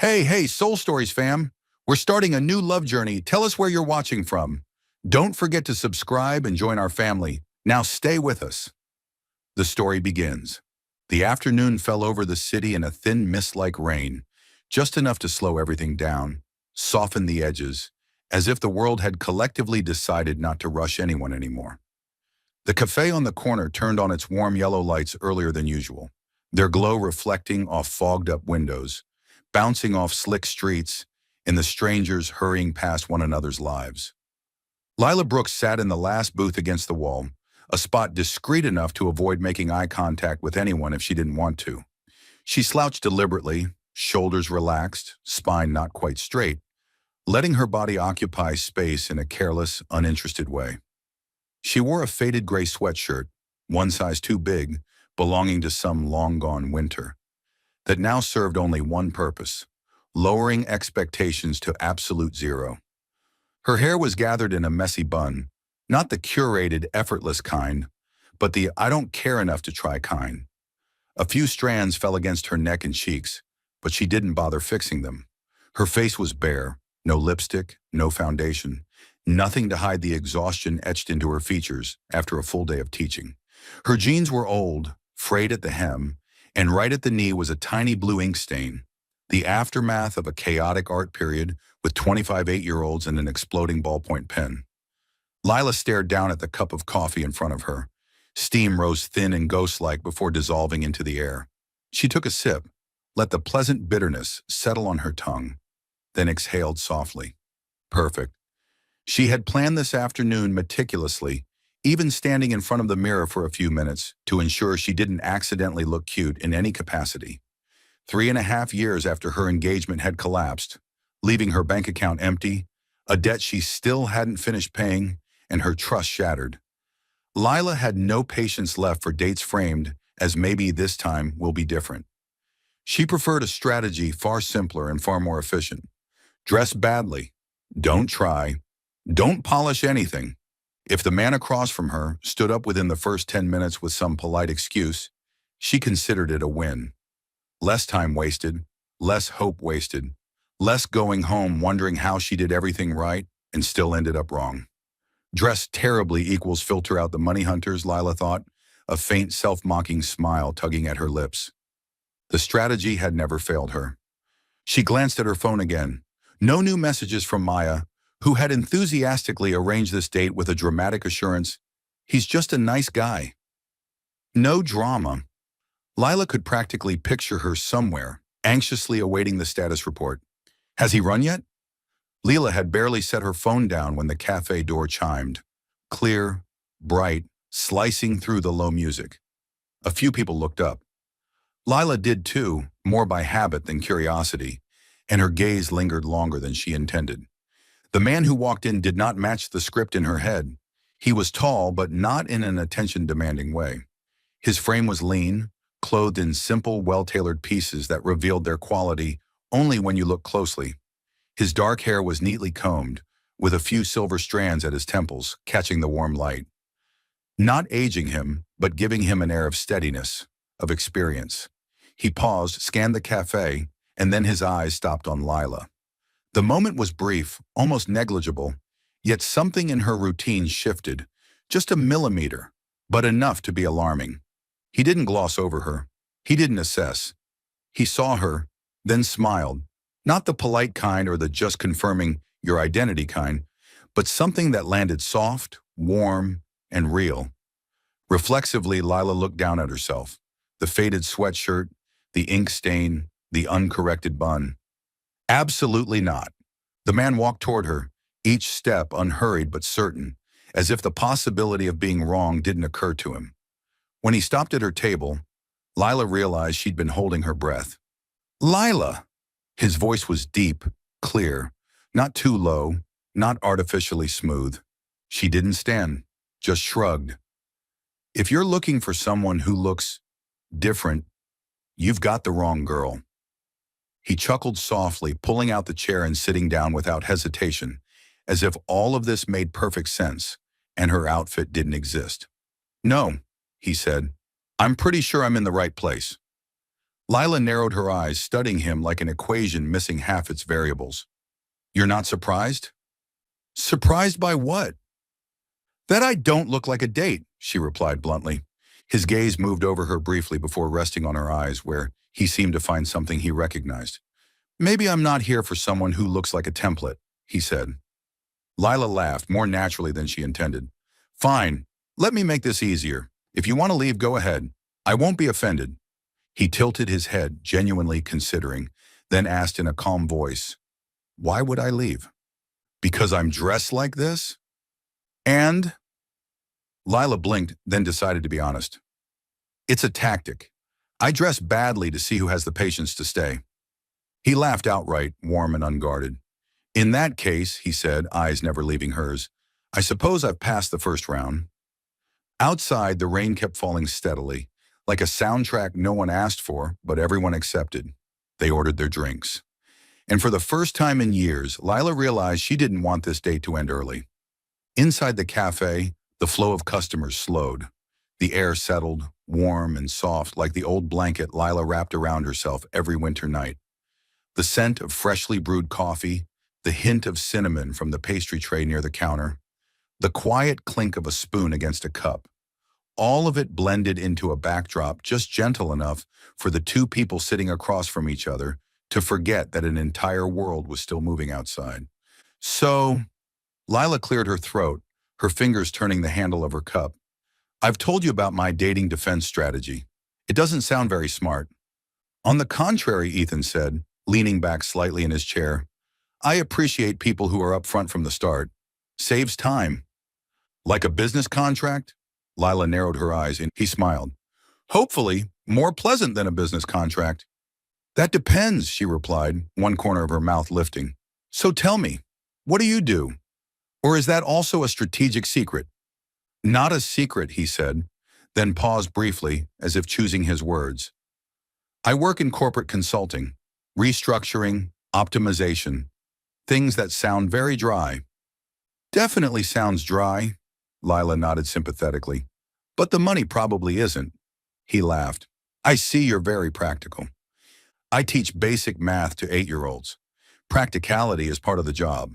Hey, Soul Stories fam. We're starting a new love journey. Tell us where you're watching from. Don't forget to subscribe and join our family. Now stay with us. The story begins. The afternoon fell over the city in a thin mist-like rain, just enough to slow everything down, soften the edges, as if the world had collectively decided not to rush anyone anymore. The cafe on the corner turned on its warm yellow lights earlier than usual, their glow reflecting off fogged-up windows, bouncing off slick streets, and the strangers hurrying past one another's lives. Lila Brooks sat in the last booth against the wall, a spot discreet enough to avoid making eye contact with anyone if she didn't want to. She slouched deliberately, shoulders relaxed, spine not quite straight, letting her body occupy space in a careless, uninterested way. She wore a faded gray sweatshirt, one size too big, belonging to some long-gone winter, that now served only one purpose: lowering expectations to absolute zero. Her hair was gathered in a messy bun, not the curated, effortless kind, but the I don't care enough to try kind. A few strands fell against her neck and cheeks, but she didn't bother fixing them. Her face was bare, no lipstick, no foundation, nothing to hide the exhaustion etched into her features after a full day of teaching. Her jeans were old, frayed at the hem, and right at the knee was a tiny blue ink stain, the aftermath of a chaotic art period with 25 8-year-olds and an exploding ballpoint pen. Lila stared down at the cup of coffee in front of her. Steam rose thin and ghost-like before dissolving into the air. She took a sip, let the pleasant bitterness settle on her tongue, then exhaled softly. Perfect. She had planned this afternoon meticulously, even standing in front of the mirror for a few minutes to ensure she didn't accidentally look cute in any capacity. 3.5 years after her engagement had collapsed, leaving her bank account empty, a debt she still hadn't finished paying, and her trust shattered. Lila had no patience left for dates framed as maybe this time will be different. She preferred a strategy far simpler and far more efficient. Dress badly. Don't try. Don't polish anything. If the man across from her stood up within the first 10 minutes with some polite excuse, she considered it a win. Less time wasted, less hope wasted, less going home wondering how she did everything right and still ended up wrong. Dress terribly equals filter out the money hunters, Lila thought, a faint self-mocking smile tugging at her lips. The strategy had never failed her. She glanced at her phone again. No new messages from Maya, who had enthusiastically arranged this date with a dramatic assurance, "He's just a nice guy." No drama. Lila could practically picture her somewhere, anxiously awaiting the status report. Has he run yet? Lila had barely set her phone down when the cafe door chimed. Clear, bright, slicing through the low music. A few people looked up. Lila did too, more by habit than curiosity, and her gaze lingered longer than she intended. The man who walked in did not match the script in her head. He was tall, but not in an attention-demanding way. His frame was lean, clothed in simple, well-tailored pieces that revealed their quality only when you looked closely. His dark hair was neatly combed, with a few silver strands at his temples, catching the warm light. Not aging him, but giving him an air of steadiness, of experience. He paused, scanned the cafe, and then his eyes stopped on Lila. The moment was brief, almost negligible, yet something in her routine shifted, just a millimeter, but enough to be alarming. He didn't gloss over her. He didn't assess. He saw her, then smiled, not the polite kind or the just confirming your identity kind, but something that landed soft, warm, and real. Reflexively, Lila looked down at herself, the faded sweatshirt, the ink stain, the uncorrected bun. Absolutely not. The man walked toward her, each step unhurried but certain, as if the possibility of being wrong didn't occur to him. When he stopped at her table, Lila realized she'd been holding her breath. Lila! His voice was deep, clear, not too low, not artificially smooth. She didn't stand, just shrugged. If you're looking for someone who looks different, you've got the wrong girl. He chuckled softly, pulling out the chair and sitting down without hesitation, as if all of this made perfect sense, and her outfit didn't exist. No, he said, I'm pretty sure I'm in the right place. Lila narrowed her eyes, studying him like an equation missing half its variables. You're not surprised? Surprised by what? That I don't look like a date, she replied bluntly. His gaze moved over her briefly before resting on her eyes, where he seemed to find something he recognized. Maybe I'm not here for someone who looks like a template, he said. Lila laughed, more naturally than she intended. Fine, let me make this easier. If you want to leave, go ahead. I won't be offended. He tilted his head, genuinely considering, then asked in a calm voice, Why would I leave? Because I'm dressed like this? And? Lila blinked, then decided to be honest. It's a tactic. I dress badly to see who has the patience to stay. He laughed outright, warm and unguarded. In that case, he said, eyes never leaving hers, I suppose I've passed the first round. Outside, the rain kept falling steadily, like a soundtrack no one asked for, but everyone accepted. They ordered their drinks. And for the first time in years, Lila realized she didn't want this date to end early. Inside the cafe, the flow of customers slowed. The air settled, warm and soft like the old blanket Lila wrapped around herself every winter night. The scent of freshly brewed coffee, the hint of cinnamon from the pastry tray near the counter, the quiet clink of a spoon against a cup. All of it blended into a backdrop just gentle enough for the two people sitting across from each other to forget that an entire world was still moving outside. So, Lila cleared her throat, her fingers turning the handle of her cup. I've told you about my dating defense strategy. It doesn't sound very smart. On the contrary, Ethan said, leaning back slightly in his chair, I appreciate people who are upfront from the start. Saves time. Like a business contract? Lila narrowed her eyes and he smiled. Hopefully, more pleasant than a business contract. That depends, she replied, one corner of her mouth lifting. So tell me, what do you do? Or is that also a strategic secret? Not a secret, he said, then paused briefly, as if choosing his words. I work in corporate consulting, restructuring, optimization, things that sound very dry. Definitely sounds dry, Lila nodded sympathetically. But the money probably isn't. He laughed. I see you're very practical. I teach basic math to 8-year-olds. Practicality is part of the job.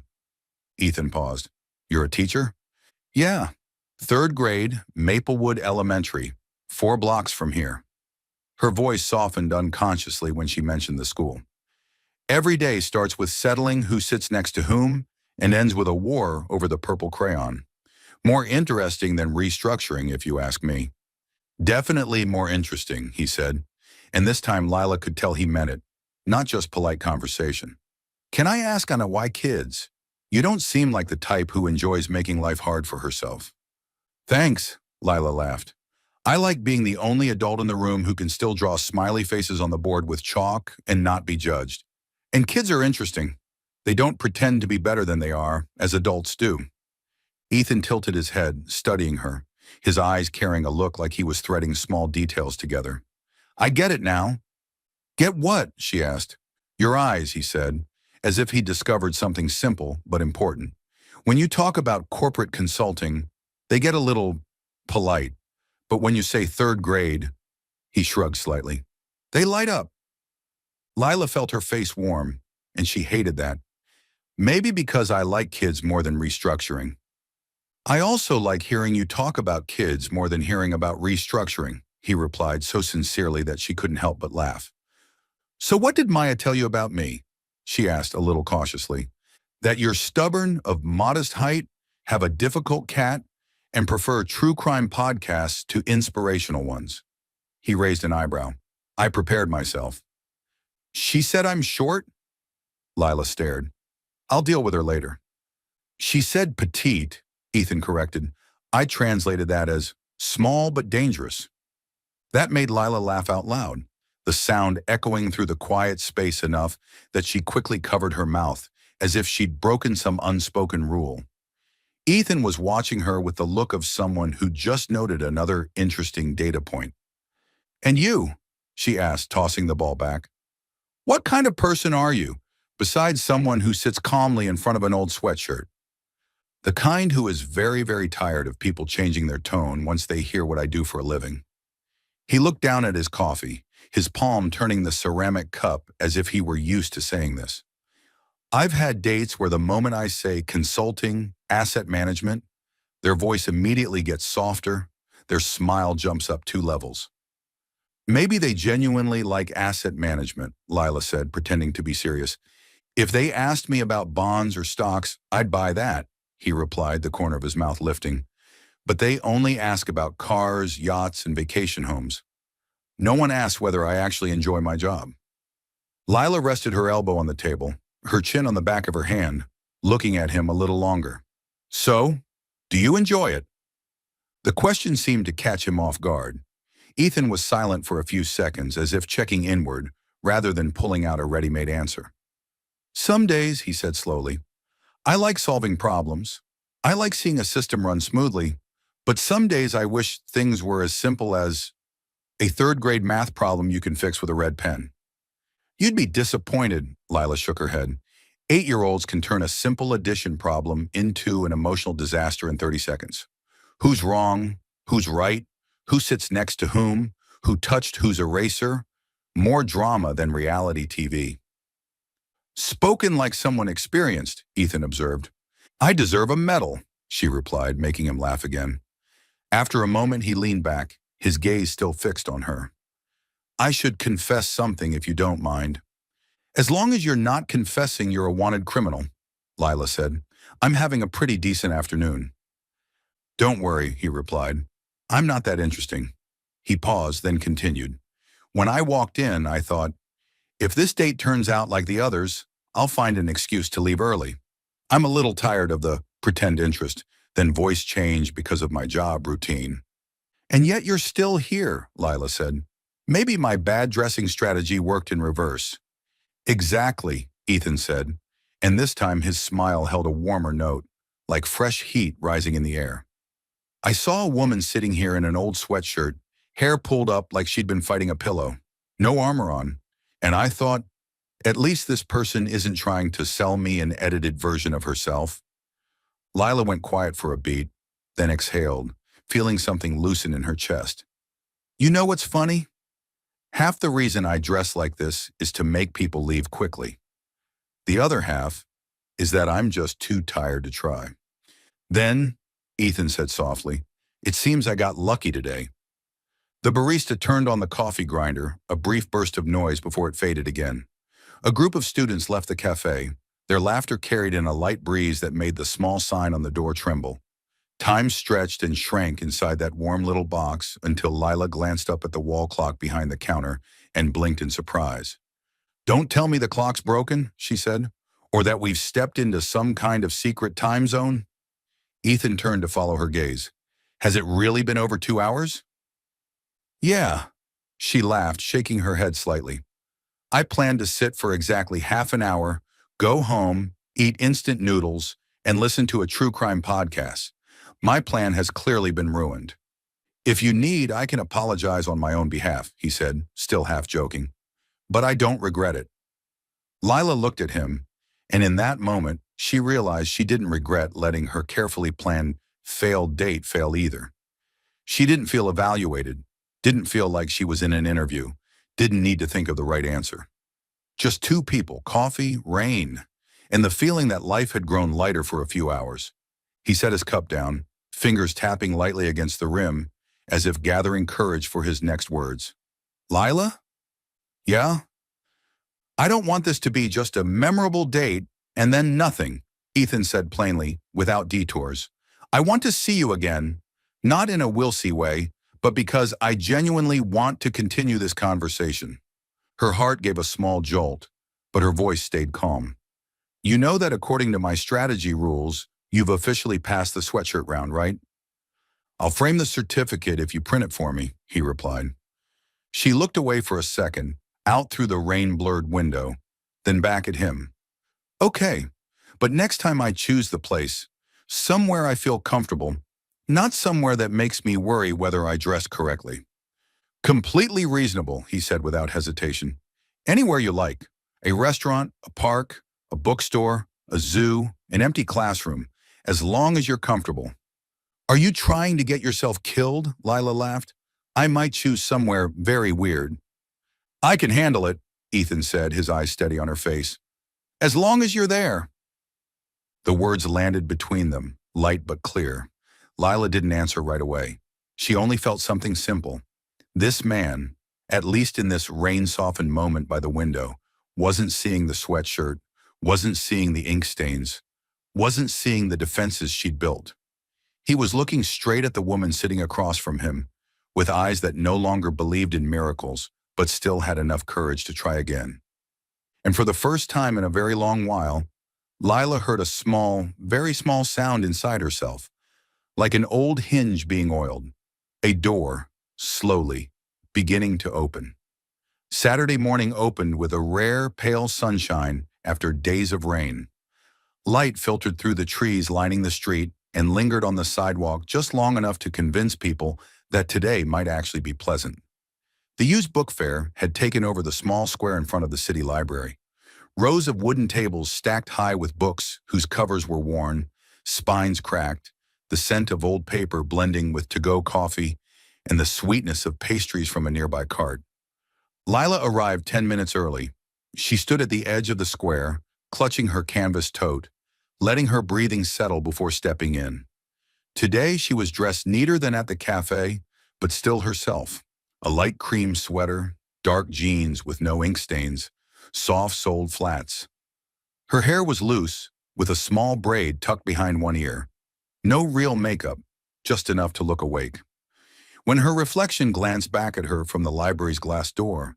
Ethan paused. You're a teacher? Yeah. 3rd grade, Maplewood Elementary, 4 blocks from here. Her voice softened unconsciously when she mentioned the school. Every day starts with settling who sits next to whom and ends with a war over the purple crayon. More interesting than restructuring, if you ask me. Definitely more interesting, he said, and this time Lila could tell he meant it, not just polite conversation. Can I ask, Anna, why kids? You don't seem like the type who enjoys making life hard for herself. Thanks, Lila laughed. I like being the only adult in the room who can still draw smiley faces on the board with chalk and not be judged. And kids are interesting. They don't pretend to be better than they are, as adults do. Ethan tilted his head, studying her, his eyes carrying a look like he was threading small details together. I get it now. Get what? She asked. Your eyes, he said, as if he'd discovered something simple but important. When you talk about corporate consulting, they get a little polite. But when you say 3rd grade, he shrugged slightly. They light up. Lila felt her face warm, and she hated that. Maybe because I like kids more than restructuring. I also like hearing you talk about kids more than hearing about restructuring, he replied so sincerely that she couldn't help but laugh. So what did Maya tell you about me? She asked a little cautiously. That you're stubborn, of modest height, have a difficult cat, and prefer true crime podcasts to inspirational ones. He raised an eyebrow. I prepared myself. She said I'm short? Lila stared. I'll deal with her later. She said petite, Ethan corrected. I translated that as small but dangerous. That made Lila laugh out loud, the sound echoing through the quiet space enough that she quickly covered her mouth, as if she'd broken some unspoken rule. Ethan was watching her with the look of someone who just noted another interesting data point. And you? She asked, tossing the ball back. What kind of person are you, besides someone who sits calmly in front of an old sweatshirt? The kind who is very, very tired of people changing their tone once they hear what I do for a living. He looked down at his coffee, his palm turning the ceramic cup as if he were used to saying this. I've had dates where the moment I say consulting, asset management, their voice immediately gets softer, their smile jumps up 2 levels. Maybe they genuinely like asset management, Lila said, pretending to be serious. If they asked me about bonds or stocks, I'd buy that, he replied, the corner of his mouth lifting. But they only ask about cars, yachts, and vacation homes. No one asks whether I actually enjoy my job. Lila rested her elbow on the table, her chin on the back of her hand, looking at him a little longer. So, do you enjoy it? The question seemed to catch him off guard. Ethan was silent for a few seconds, as if checking inward, rather than pulling out a ready-made answer. Some days, he said slowly, I like solving problems. I like seeing a system run smoothly, but some days I wish things were as simple as a third-grade math problem you can fix with a red pen. You'd be disappointed, Lila shook her head. 8-year-olds can turn a simple addition problem into an emotional disaster in 30 seconds. Who's wrong? Who's right? Who sits next to whom? Who touched whose eraser? More drama than reality TV. Spoken like someone experienced, Ethan observed. I deserve a medal, she replied, making him laugh again. After a moment, he leaned back, his gaze still fixed on her. I should confess something if you don't mind. As long as you're not confessing you're a wanted criminal, Lila said. I'm having a pretty decent afternoon. Don't worry, he replied. I'm not that interesting. He paused, then continued. When I walked in, I thought, if this date turns out like the others, I'll find an excuse to leave early. I'm a little tired of the pretend interest, then voice change because of my job routine. And yet you're still here, Lila said. Maybe my bad dressing strategy worked in reverse. Exactly, Ethan said, and this time his smile held a warmer note, like fresh heat rising in the air. I saw a woman sitting here in an old sweatshirt, hair pulled up like she'd been fighting a pillow, no armor on, and I thought, at least this person isn't trying to sell me an edited version of herself. Lila went quiet for a beat, then exhaled, feeling something loosen in her chest. You know what's funny? Half the reason I dress like this is to make people leave quickly. The other half is that I'm just too tired to try. Then, Ethan said softly, it seems I got lucky today. The barista turned on the coffee grinder, a brief burst of noise before it faded again. A group of students left the cafe, their laughter carried in a light breeze that made the small sign on the door tremble. Time stretched and shrank inside that warm little box until Lila glanced up at the wall clock behind the counter and blinked in surprise. Don't tell me the clock's broken, she said, or that we've stepped into some kind of secret time zone. Ethan turned to follow her gaze. Has it really been over 2 hours? Yeah, she laughed, shaking her head slightly. I planned to sit for exactly half an hour, go home, eat instant noodles, and listen to a true crime podcast. My plan has clearly been ruined. If you need, I can apologize on my own behalf, he said, still half joking. But I don't regret it. Lila looked at him, and in that moment, she realized she didn't regret letting her carefully planned failed date fail either. She didn't feel evaluated, didn't feel like she was in an interview, didn't need to think of the right answer. Just two people, coffee, rain, and the feeling that life had grown lighter for a few hours. He set his cup down, fingers tapping lightly against the rim, as if gathering courage for his next words. Lila? Yeah? I don't want this to be just a memorable date and then nothing, Ethan said plainly, without detours. I want to see you again, not in a we'll see way, but because I genuinely want to continue this conversation. Her heart gave a small jolt, but her voice stayed calm. You know that according to my strategy rules, you've officially passed the sweatshirt round, right? I'll frame the certificate if you print it for me, he replied. She looked away for a second, out through the rain-blurred window, then back at him. Okay, but next time I choose the place, somewhere I feel comfortable, not somewhere that makes me worry whether I dress correctly. Completely reasonable, he said without hesitation. Anywhere you like. A restaurant, a park, a bookstore, a zoo, an empty classroom, as long as you're comfortable. Are you trying to get yourself killed? Lila laughed. I might choose somewhere very weird. I can handle it, Ethan said, his eyes steady on her face. As long as you're there. The words landed between them, light but clear. Lila didn't answer right away. She only felt something simple. This man, at least in this rain-softened moment by the window, wasn't seeing the sweatshirt, wasn't seeing the ink stains, wasn't seeing the defenses she'd built. He was looking straight at the woman sitting across from him, with eyes that no longer believed in miracles, but still had enough courage to try again. And for the first time in a very long while, Lila heard a small, very small sound inside herself, like an old hinge being oiled, a door, slowly, beginning to open. Saturday morning opened with a rare, pale sunshine after days of rain. Light filtered through the trees lining the street and lingered on the sidewalk just long enough to convince people that today might actually be pleasant. The used book fair had taken over the small square in front of the city library. Rows of wooden tables stacked high with books whose covers were worn, spines cracked, the scent of old paper blending with to-go coffee, and the sweetness of pastries from a nearby cart. Lila arrived 10 minutes early. She stood at the edge of the square, clutching her canvas tote, letting her breathing settle before stepping in. Today she was dressed neater than at the cafe, but still herself. A light cream sweater, dark jeans with no ink stains, soft-soled flats. Her hair was loose, with a small braid tucked behind one ear. No real makeup, just enough to look awake. When her reflection glanced back at her from the library's glass door,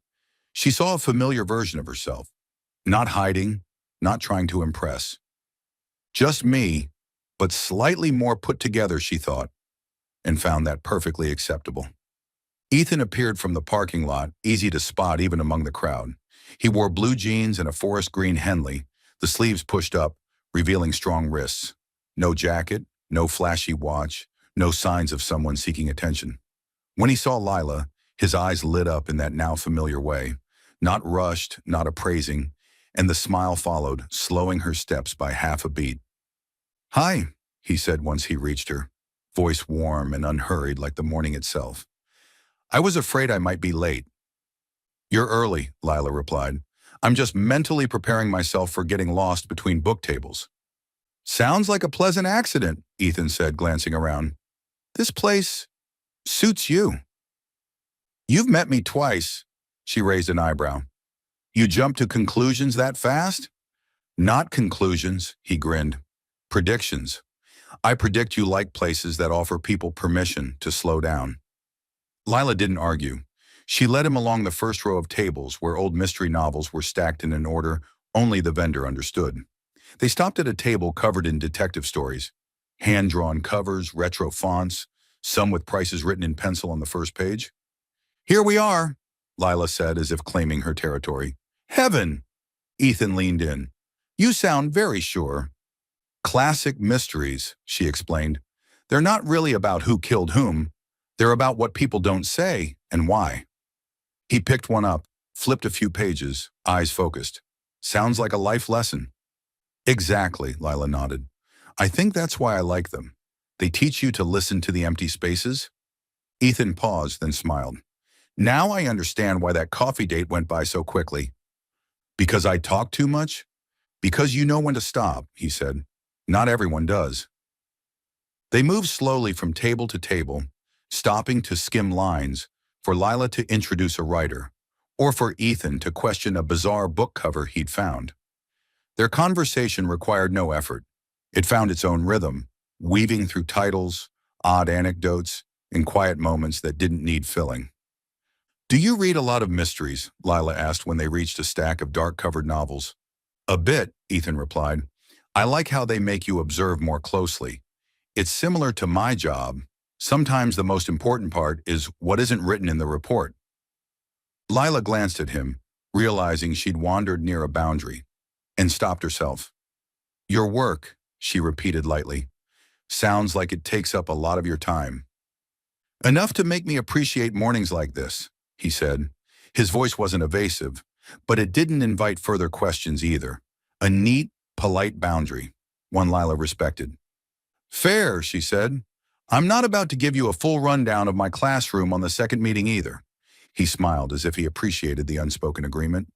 she saw a familiar version of herself, not hiding, not trying to impress. Just me, but slightly more put together, she thought, and found that perfectly acceptable. Ethan appeared from the parking lot, easy to spot even among the crowd. He wore blue jeans and a forest green Henley, the sleeves pushed up, revealing strong wrists. No jacket, no flashy watch, no signs of someone seeking attention. When he saw Lila, his eyes lit up in that now familiar way, not rushed, not appraising, and the smile followed, slowing her steps by half a beat. "Hi," he said once he reached her, voice warm and unhurried like the morning itself. "I was afraid I might be late." "You're early," Lila replied. "I'm just mentally preparing myself for getting lost between book tables." "Sounds like a pleasant accident," Ethan said, glancing around. "This place suits you." "You've met me twice," she raised an eyebrow. "You jump to conclusions that fast?" "Not conclusions," he grinned. "Predictions. I predict you like places that offer people permission to slow down." Lila didn't argue. She led him along the first row of tables where old mystery novels were stacked in an order only the vendor understood. They stopped at a table covered in detective stories, hand-drawn covers, retro fonts, some with prices written in pencil on the first page. "Here we are," Lila said as if claiming her territory. "Heaven!" Ethan leaned in. "You sound very sure." "Classic mysteries," she explained. "They're not really about who killed whom. They're about what people don't say and why." He picked one up, flipped a few pages, eyes focused. "Sounds like a life lesson." "Exactly," Lila nodded. "I think that's why I like them. They teach you to listen to the empty spaces." Ethan paused, then smiled. "Now I understand why that coffee date went by so quickly." "Because I talk too much?" "Because you know when to stop," he said. "Not everyone does." They moved slowly from table to table, stopping to skim lines, for Lila to introduce a writer, or for Ethan to question a bizarre book cover he'd found. Their conversation required no effort. It found its own rhythm, weaving through titles, odd anecdotes, and quiet moments that didn't need filling. "Do you read a lot of mysteries?" Lila asked when they reached a stack of dark-covered novels. "A bit," Ethan replied. "I like how they make you observe more closely. It's similar to my job. Sometimes the most important part is what isn't written in the report." Lila glanced at him, realizing she'd wandered near a boundary, and stopped herself. "Your work," she repeated lightly, "sounds like it takes up a lot of your time." "Enough to make me appreciate mornings like this," he said. His voice wasn't evasive, but it didn't invite further questions either. A neat, polite boundary, one Lila respected. "Fair," she said. "I'm not about to give you a full rundown of my classroom on the second meeting either." He smiled as if he appreciated the unspoken agreement.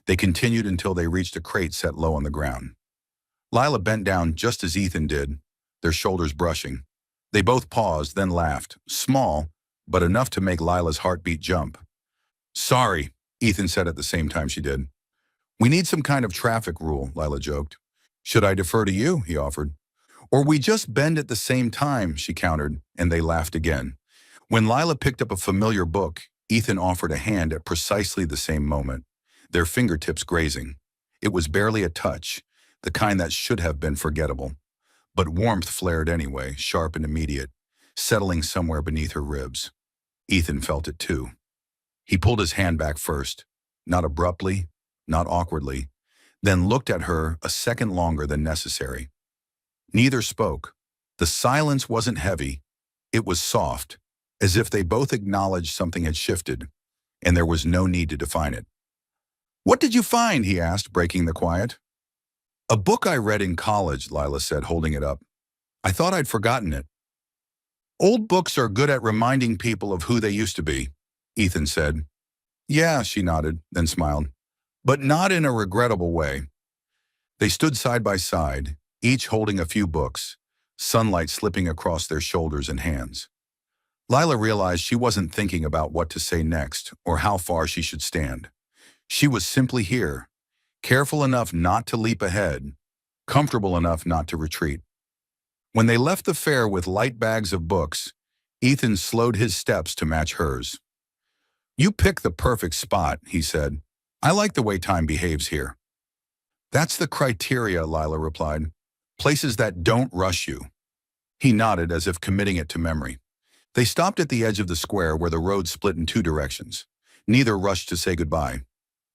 They continued until they reached a crate set low on the ground. Lila bent down just as Ethan did, their shoulders brushing. They both paused, then laughed, small, but enough to make Lila's heartbeat jump. Sorry, Ethan said at the same time she did. We need some kind of traffic rule, Lila joked. Should I defer to you? He offered. Or we just bend at the same time, she countered, and they laughed again. When Lila picked up a familiar book, Ethan offered a hand at precisely the same moment, their fingertips grazing. It was barely a touch, the kind that should have been forgettable. But warmth flared anyway, sharp and immediate, settling somewhere beneath her ribs. Ethan felt it too. He pulled his hand back first, not abruptly, not awkwardly, then looked at her a second longer than necessary. Neither spoke. The silence wasn't heavy. It was soft, as if they both acknowledged something had shifted, and there was no need to define it. What did you find? He asked, breaking the quiet. A book I read in college, Lila said, holding it up. I thought I'd forgotten it. Old books are good at reminding people of who they used to be, Ethan said. Yeah, she nodded, then smiled. But not in a regrettable way. They stood side by side, each holding a few books, sunlight slipping across their shoulders and hands. Lila realized she wasn't thinking about what to say next or how far she should stand. She was simply here, careful enough not to leap ahead, comfortable enough not to retreat. When they left the fair with light bags of books, Ethan slowed his steps to match hers. You picked the perfect spot, he said. I like the way time behaves here. That's the criteria, Lila replied. Places that don't rush you. He nodded as if committing it to memory. They stopped at the edge of the square where the road split in two directions. Neither rushed to say goodbye.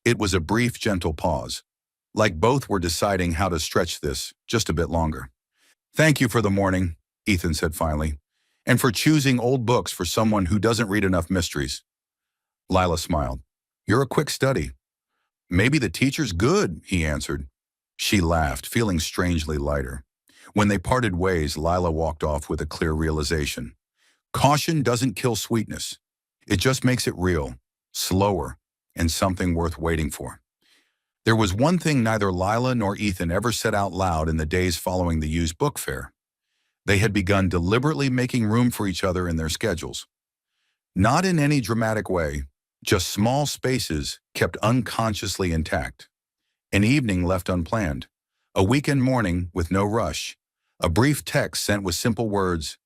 It was a brief, gentle pause, like both were deciding how to stretch this just a bit longer. Thank you for the morning, Ethan said finally, and for choosing old books for someone who doesn't read enough mysteries. Lila smiled. You're a quick study. Maybe the teacher's good, he answered. She laughed, feeling strangely lighter. When they parted ways, Lila walked off with a clear realization. Caution doesn't kill sweetness. It just makes it real, slower, and something worth waiting for. There was one thing neither Lila nor Ethan ever said out loud in the days following the used book fair. They had begun deliberately making room for each other in their schedules. Not in any dramatic way, just small spaces kept unconsciously intact. An evening left unplanned, a weekend morning with no rush, a brief text sent with simple words,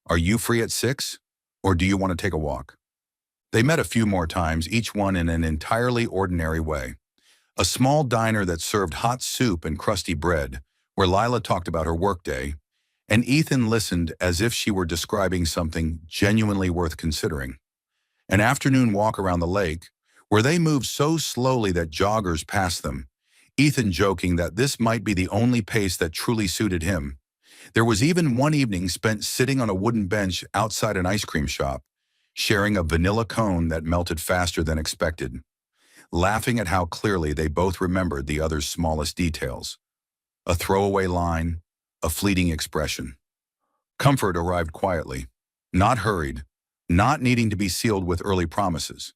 "Are you free at 6? Or do you want to take a walk?" They met a few more times, each one in an entirely ordinary way. A small diner that served hot soup and crusty bread, where Lila talked about her workday, and Ethan listened as if she were describing something genuinely worth considering. An afternoon walk around the lake, where they moved so slowly that joggers passed them, Ethan joking that this might be the only pace that truly suited him. There was even one evening spent sitting on a wooden bench outside an ice cream shop, sharing a vanilla cone that melted faster than expected, laughing at how clearly they both remembered the other's smallest details. A throwaway line, a fleeting expression. Comfort arrived quietly, not hurried, not needing to be sealed with early promises.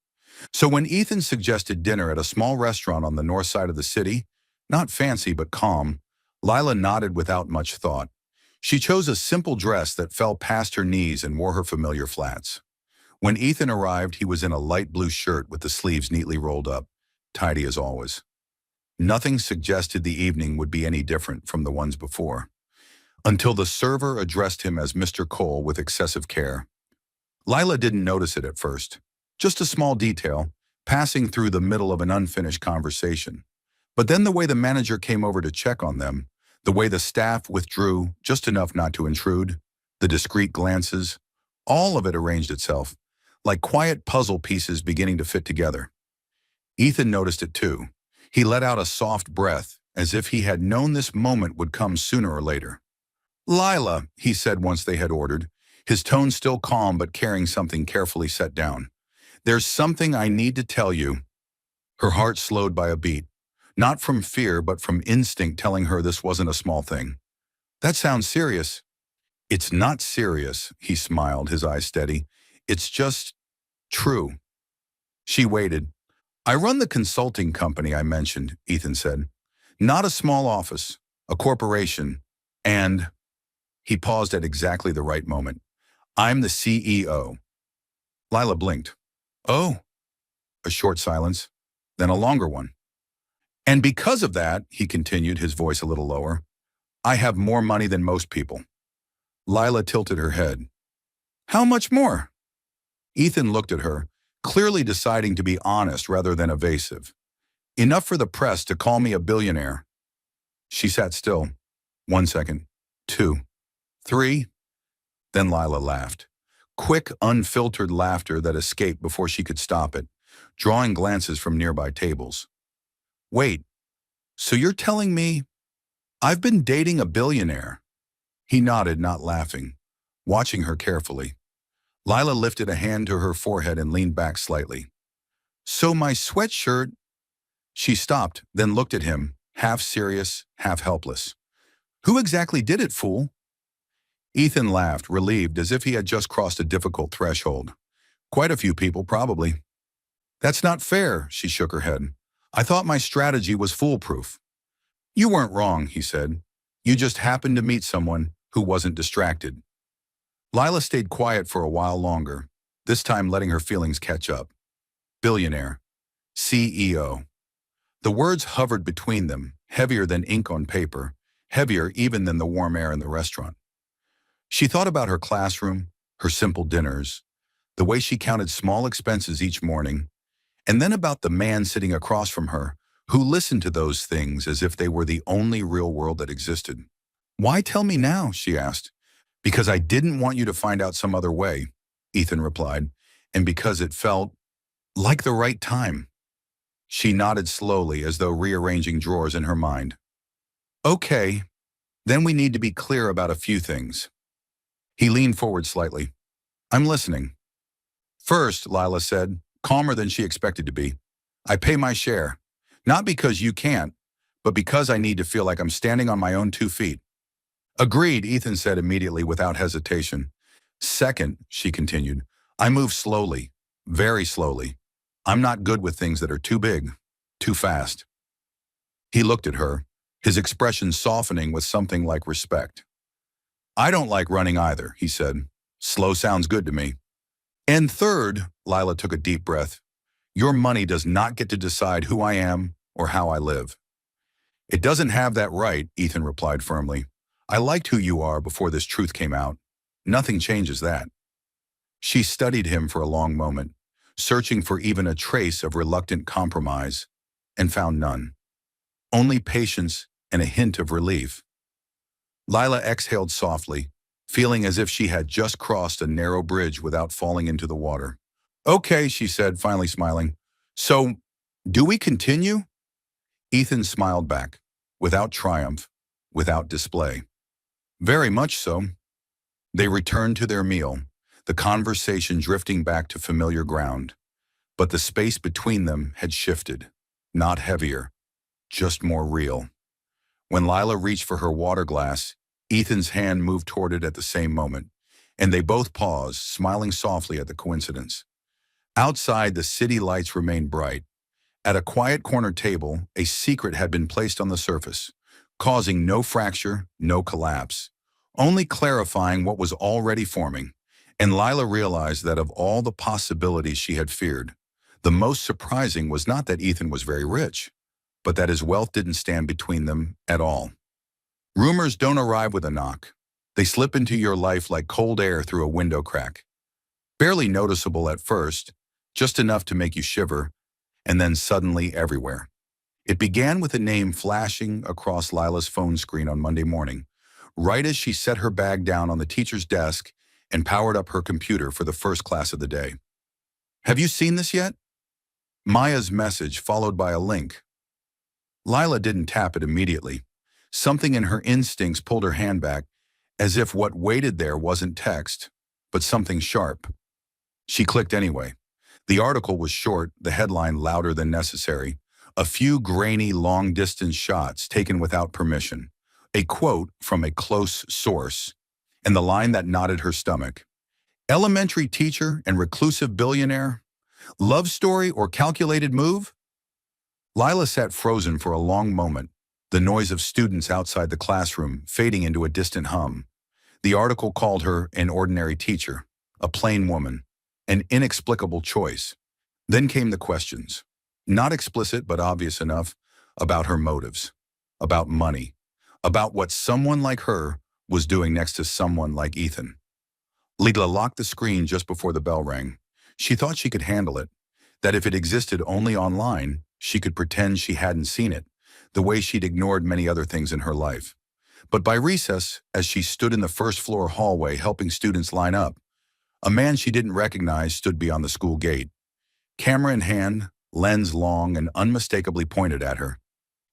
So when Ethan suggested dinner at a small restaurant on the north side of the city, not fancy but calm, Lila nodded without much thought. She chose a simple dress that fell past her knees and wore her familiar flats. When Ethan arrived, he was in a light blue shirt with the sleeves neatly rolled up, tidy as always. Nothing suggested the evening would be any different from the ones before, until the server addressed him as Mr. Cole with excessive care. Lila didn't notice it at first. Just a small detail, passing through the middle of an unfinished conversation. But then the way the manager came over to check on them, the way the staff withdrew just enough not to intrude, the discreet glances, all of it arranged itself, like quiet puzzle pieces beginning to fit together. Ethan noticed it too. He let out a soft breath, as if he had known this moment would come sooner or later. Lila, he said once they had ordered, his tone still calm but carrying something carefully set down. There's something I need to tell you. Her heart slowed by a beat, not from fear but from instinct telling her this wasn't a small thing. That sounds serious. It's not serious, he smiled, his eyes steady. It's just true. She waited. I run the consulting company I mentioned, Ethan said. Not a small office, a corporation, and he paused at exactly the right moment. I'm the CEO. Lila blinked. Oh, a short silence, then a longer one. And because of that, he continued, his voice a little lower, I have more money than most people. Lila tilted her head. How much more? Ethan looked at her, clearly deciding to be honest rather than evasive. Enough for the press to call me a billionaire. She sat still. 1 second. 2. 3. Then Lila laughed. Quick, unfiltered laughter that escaped before she could stop it, drawing glances from nearby tables. Wait, so you're telling me I've been dating a billionaire? He nodded, not laughing, watching her carefully. Lila lifted a hand to her forehead and leaned back slightly. So my sweatshirt... She stopped, then looked at him, half serious, half helpless. Who exactly did it, fool? Ethan laughed, relieved, as if he had just crossed a difficult threshold. Quite a few people, probably. That's not fair, she shook her head. I thought my strategy was foolproof. You weren't wrong, he said. You just happened to meet someone who wasn't distracted. Lila stayed quiet for a while longer, this time letting her feelings catch up. Billionaire. CEO. The words hovered between them, heavier than ink on paper, heavier even than the warm air in the restaurant. She thought about her classroom, her simple dinners, the way she counted small expenses each morning, and then about the man sitting across from her who listened to those things as if they were the only real world that existed. Why tell me now, she asked. Because I didn't want you to find out some other way, Ethan replied, and because it felt like the right time. She nodded slowly as though rearranging drawers in her mind. Okay, then we need to be clear about a few things. He leaned forward slightly. I'm listening. First, Lila said, calmer than she expected to be, I pay my share. Not because you can't, but because I need to feel like I'm standing on my own 2 feet. Agreed, Ethan said immediately without hesitation. Second, she continued, I move slowly, very slowly. I'm not good with things that are too big, too fast. He looked at her, his expression softening with something like respect. I don't like running either, he said. Slow sounds good to me. And third, Lila took a deep breath, your money does not get to decide who I am or how I live. It doesn't have that right, Ethan replied firmly. I liked who you are before this truth came out. Nothing changes that. She studied him for a long moment, searching for even a trace of reluctant compromise, and found none. Only patience and a hint of relief. Lila exhaled softly, feeling as if she had just crossed a narrow bridge without falling into the water. Okay, she said, finally smiling. So, do we continue? Ethan smiled back, without triumph, without display. Very much so. They returned to their meal, the conversation drifting back to familiar ground. But the space between them had shifted, not heavier, just more real. When Lila reached for her water glass, Ethan's hand moved toward it at the same moment, and they both paused, smiling softly at the coincidence. Outside, the city lights remained bright. At a quiet corner table, a secret had been placed on the surface, causing no fracture, no collapse, only clarifying what was already forming. And Lila realized that of all the possibilities she had feared, the most surprising was not that Ethan was very rich, but that his wealth didn't stand between them at all. Rumors don't arrive with a knock. They slip into your life like cold air through a window crack. Barely noticeable at first, just enough to make you shiver, and then suddenly everywhere. It began with a name flashing across Lila's phone screen on Monday morning, right as she set her bag down on the teacher's desk and powered up her computer for the first class of the day. Have you seen this yet? Maya's message followed by a link. Lila didn't tap it immediately. Something in her instincts pulled her hand back, as if what waited there wasn't text, but something sharp. She clicked anyway. The article was short, the headline louder than necessary. A few grainy, long-distance shots taken without permission. A quote from a close source, and the line that knotted her stomach. Elementary teacher and reclusive billionaire? Love story or calculated move? Lila sat frozen for a long moment, the noise of students outside the classroom fading into a distant hum. The article called her an ordinary teacher, a plain woman, an inexplicable choice. Then came the questions, not explicit but obvious enough, about her motives, about money, about what someone like her was doing next to someone like Ethan. Lila locked the screen just before the bell rang. She thought she could handle it, that if it existed only online, she could pretend she hadn't seen it, the way she'd ignored many other things in her life. But by recess, as she stood in the first-floor hallway helping students line up, a man she didn't recognize stood beyond the school gate. Camera in hand, lens long and unmistakably pointed at her.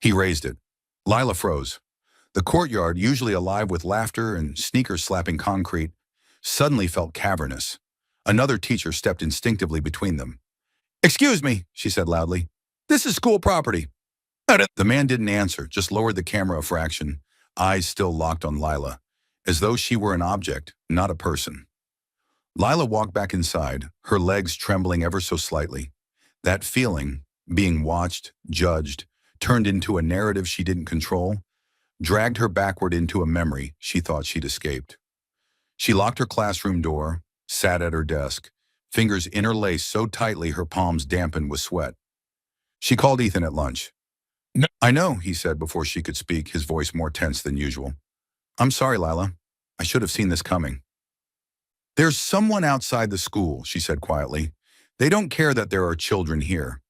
He raised it. Lila froze. The courtyard, usually alive with laughter and sneakers slapping concrete, suddenly felt cavernous. Another teacher stepped instinctively between them. "Excuse me," she said loudly. "This is school property." The man didn't answer, just lowered the camera a fraction, eyes still locked on Lila, as though she were an object, not a person. Lila walked back inside, her legs trembling ever so slightly. That feeling, being watched, judged, turned into a narrative she didn't control, dragged her backward into a memory she thought she'd escaped. She locked her classroom door, sat at her desk, fingers interlaced so tightly her palms dampened with sweat. She called Ethan at lunch. "No, I know," he said before she could speak, his voice more tense than usual. "I'm sorry, Lila. I should have seen this coming." "There's someone outside the school," she said quietly. "They don't care that there are children here."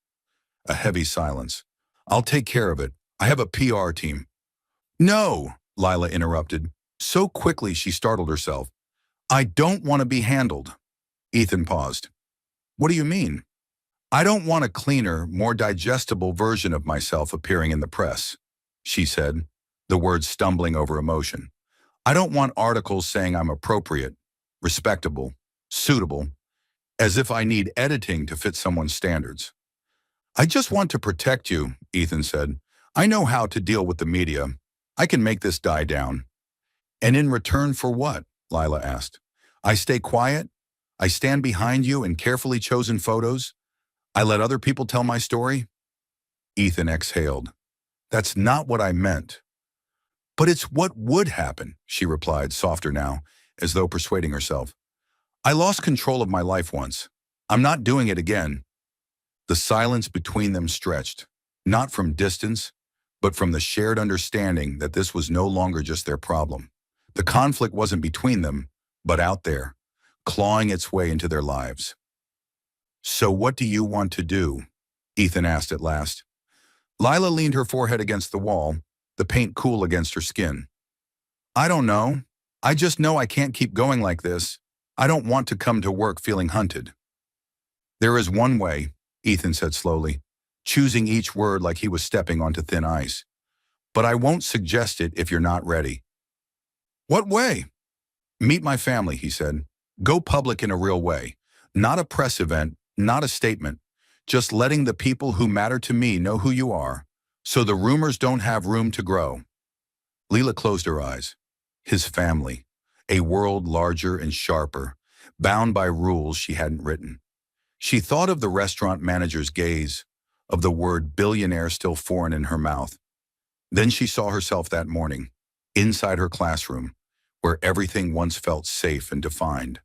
A heavy silence. "I'll take care of it. I have a PR team." "No," Lila interrupted. So quickly she startled herself. "I don't want to be handled." Ethan paused. "What do you mean?" "I don't want a cleaner, more digestible version of myself appearing in the press," she said, the words stumbling over emotion. "I don't want articles saying I'm appropriate, respectable, suitable, as if I need editing to fit someone's standards." "I just want to protect you," Ethan said. "I know how to deal with the media. I can make this die down." "And in return for what?" Lila asked. "I stay quiet? I stand behind you in carefully chosen photos? I let other people tell my story?" Ethan exhaled. "That's not what I meant." "But it's what would happen," she replied, softer now, as though persuading herself. "I lost control of my life once. I'm not doing it again." The silence between them stretched, not from distance, but from the shared understanding that this was no longer just their problem. The conflict wasn't between them, but out there, clawing its way into their lives. "So what do you want to do?" Ethan asked at last. Lila leaned her forehead against the wall, the paint cool against her skin. "I don't know. I just know I can't keep going like this. I don't want to come to work feeling hunted." "There is one way," Ethan said slowly, choosing each word like he was stepping onto thin ice. "But I won't suggest it if you're not ready." "What way?" "Meet my family," he said. "Go public in a real way. Not a press event, not a statement. Just letting the people who matter to me know who you are, so the rumors don't have room to grow." Lila closed her eyes. His family, a world larger and sharper, bound by rules she hadn't written. She thought of the restaurant manager's gaze, of the word billionaire still foreign in her mouth. Then she saw herself that morning, inside her classroom, where everything once felt safe and defined.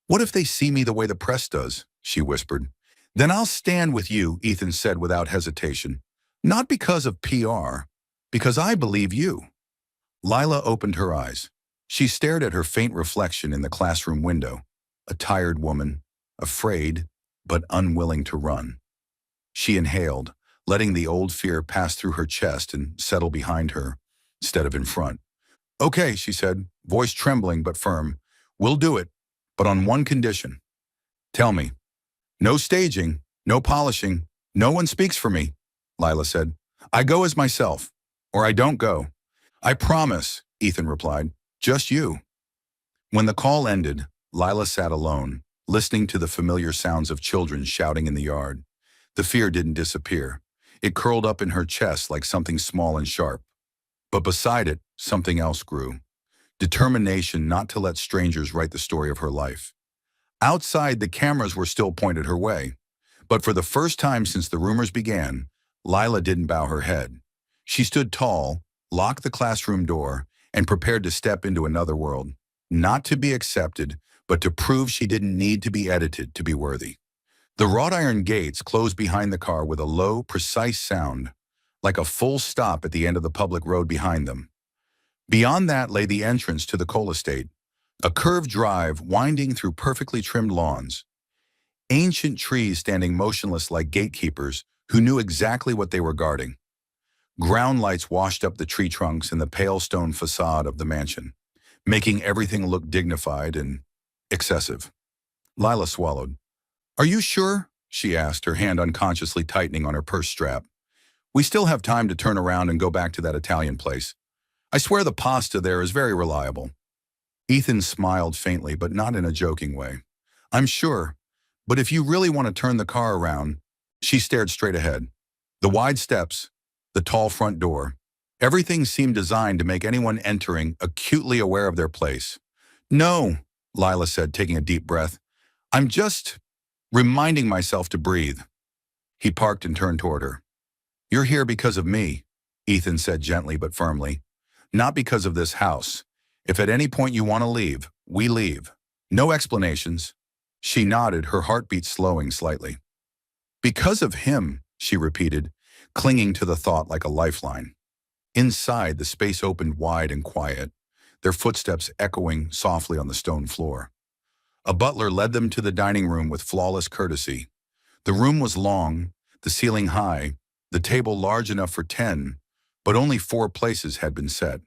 "What if they see me the way the press does?" she whispered. "Then I'll stand with you," Ethan said without hesitation. "Not because of PR, because I believe you." Lila opened her eyes. She stared at her faint reflection in the classroom window, a tired woman, afraid, but unwilling to run. She inhaled, letting the old fear pass through her chest and settle behind her, instead of in front. "Okay," she said, voice trembling but firm. "We'll do it, but on one condition." "Tell me." "No staging, no polishing, no one speaks for me," Lila said. "I go as myself, or I don't go." "I promise," Ethan replied. "Just you." When the call ended, Lila sat alone, listening to the familiar sounds of children shouting in the yard. The fear didn't disappear. It curled up in her chest like something small and sharp. But beside it, something else grew. Determination not to let strangers write the story of her life. Outside, the cameras were still pointed her way. But for the first time since the rumors began, Lila didn't bow her head. She stood tall, locked the classroom door, and prepared to step into another world. Not to be accepted, but to prove she didn't need to be edited to be worthy. The wrought iron gates closed behind the car with a low, precise sound, like a full stop at the end of the public road behind them. Beyond that lay the entrance to the Cole estate, a curved drive winding through perfectly trimmed lawns. Ancient trees standing motionless like gatekeepers who knew exactly what they were guarding. Ground lights washed up the tree trunks and the pale stone facade of the mansion, making everything look dignified and excessive. Lila swallowed. "Are you sure?" she asked, her hand unconsciously tightening on her purse strap. "We still have time to turn around and go back to that Italian place. I swear the pasta there is very reliable." Ethan smiled faintly, but not in a joking way. "I'm sure, but if you really want to turn the car around..." She stared straight ahead. The wide steps, the tall front door, everything seemed designed to make anyone entering acutely aware of their place. "No," Lila said, taking a deep breath. "I'm just reminding myself to breathe." He parked and turned toward her. "You're here because of me," Ethan said gently but firmly. "Not because of this house. If at any point you want to leave, we leave. No explanations." She nodded, her heartbeat slowing slightly. "Because of him," she repeated, clinging to the thought like a lifeline. Inside, the space opened wide and quiet, their footsteps echoing softly on the stone floor. A butler led them to the dining room with flawless courtesy. The room was long, the ceiling high, the table large enough for 10, but only 4 places had been set.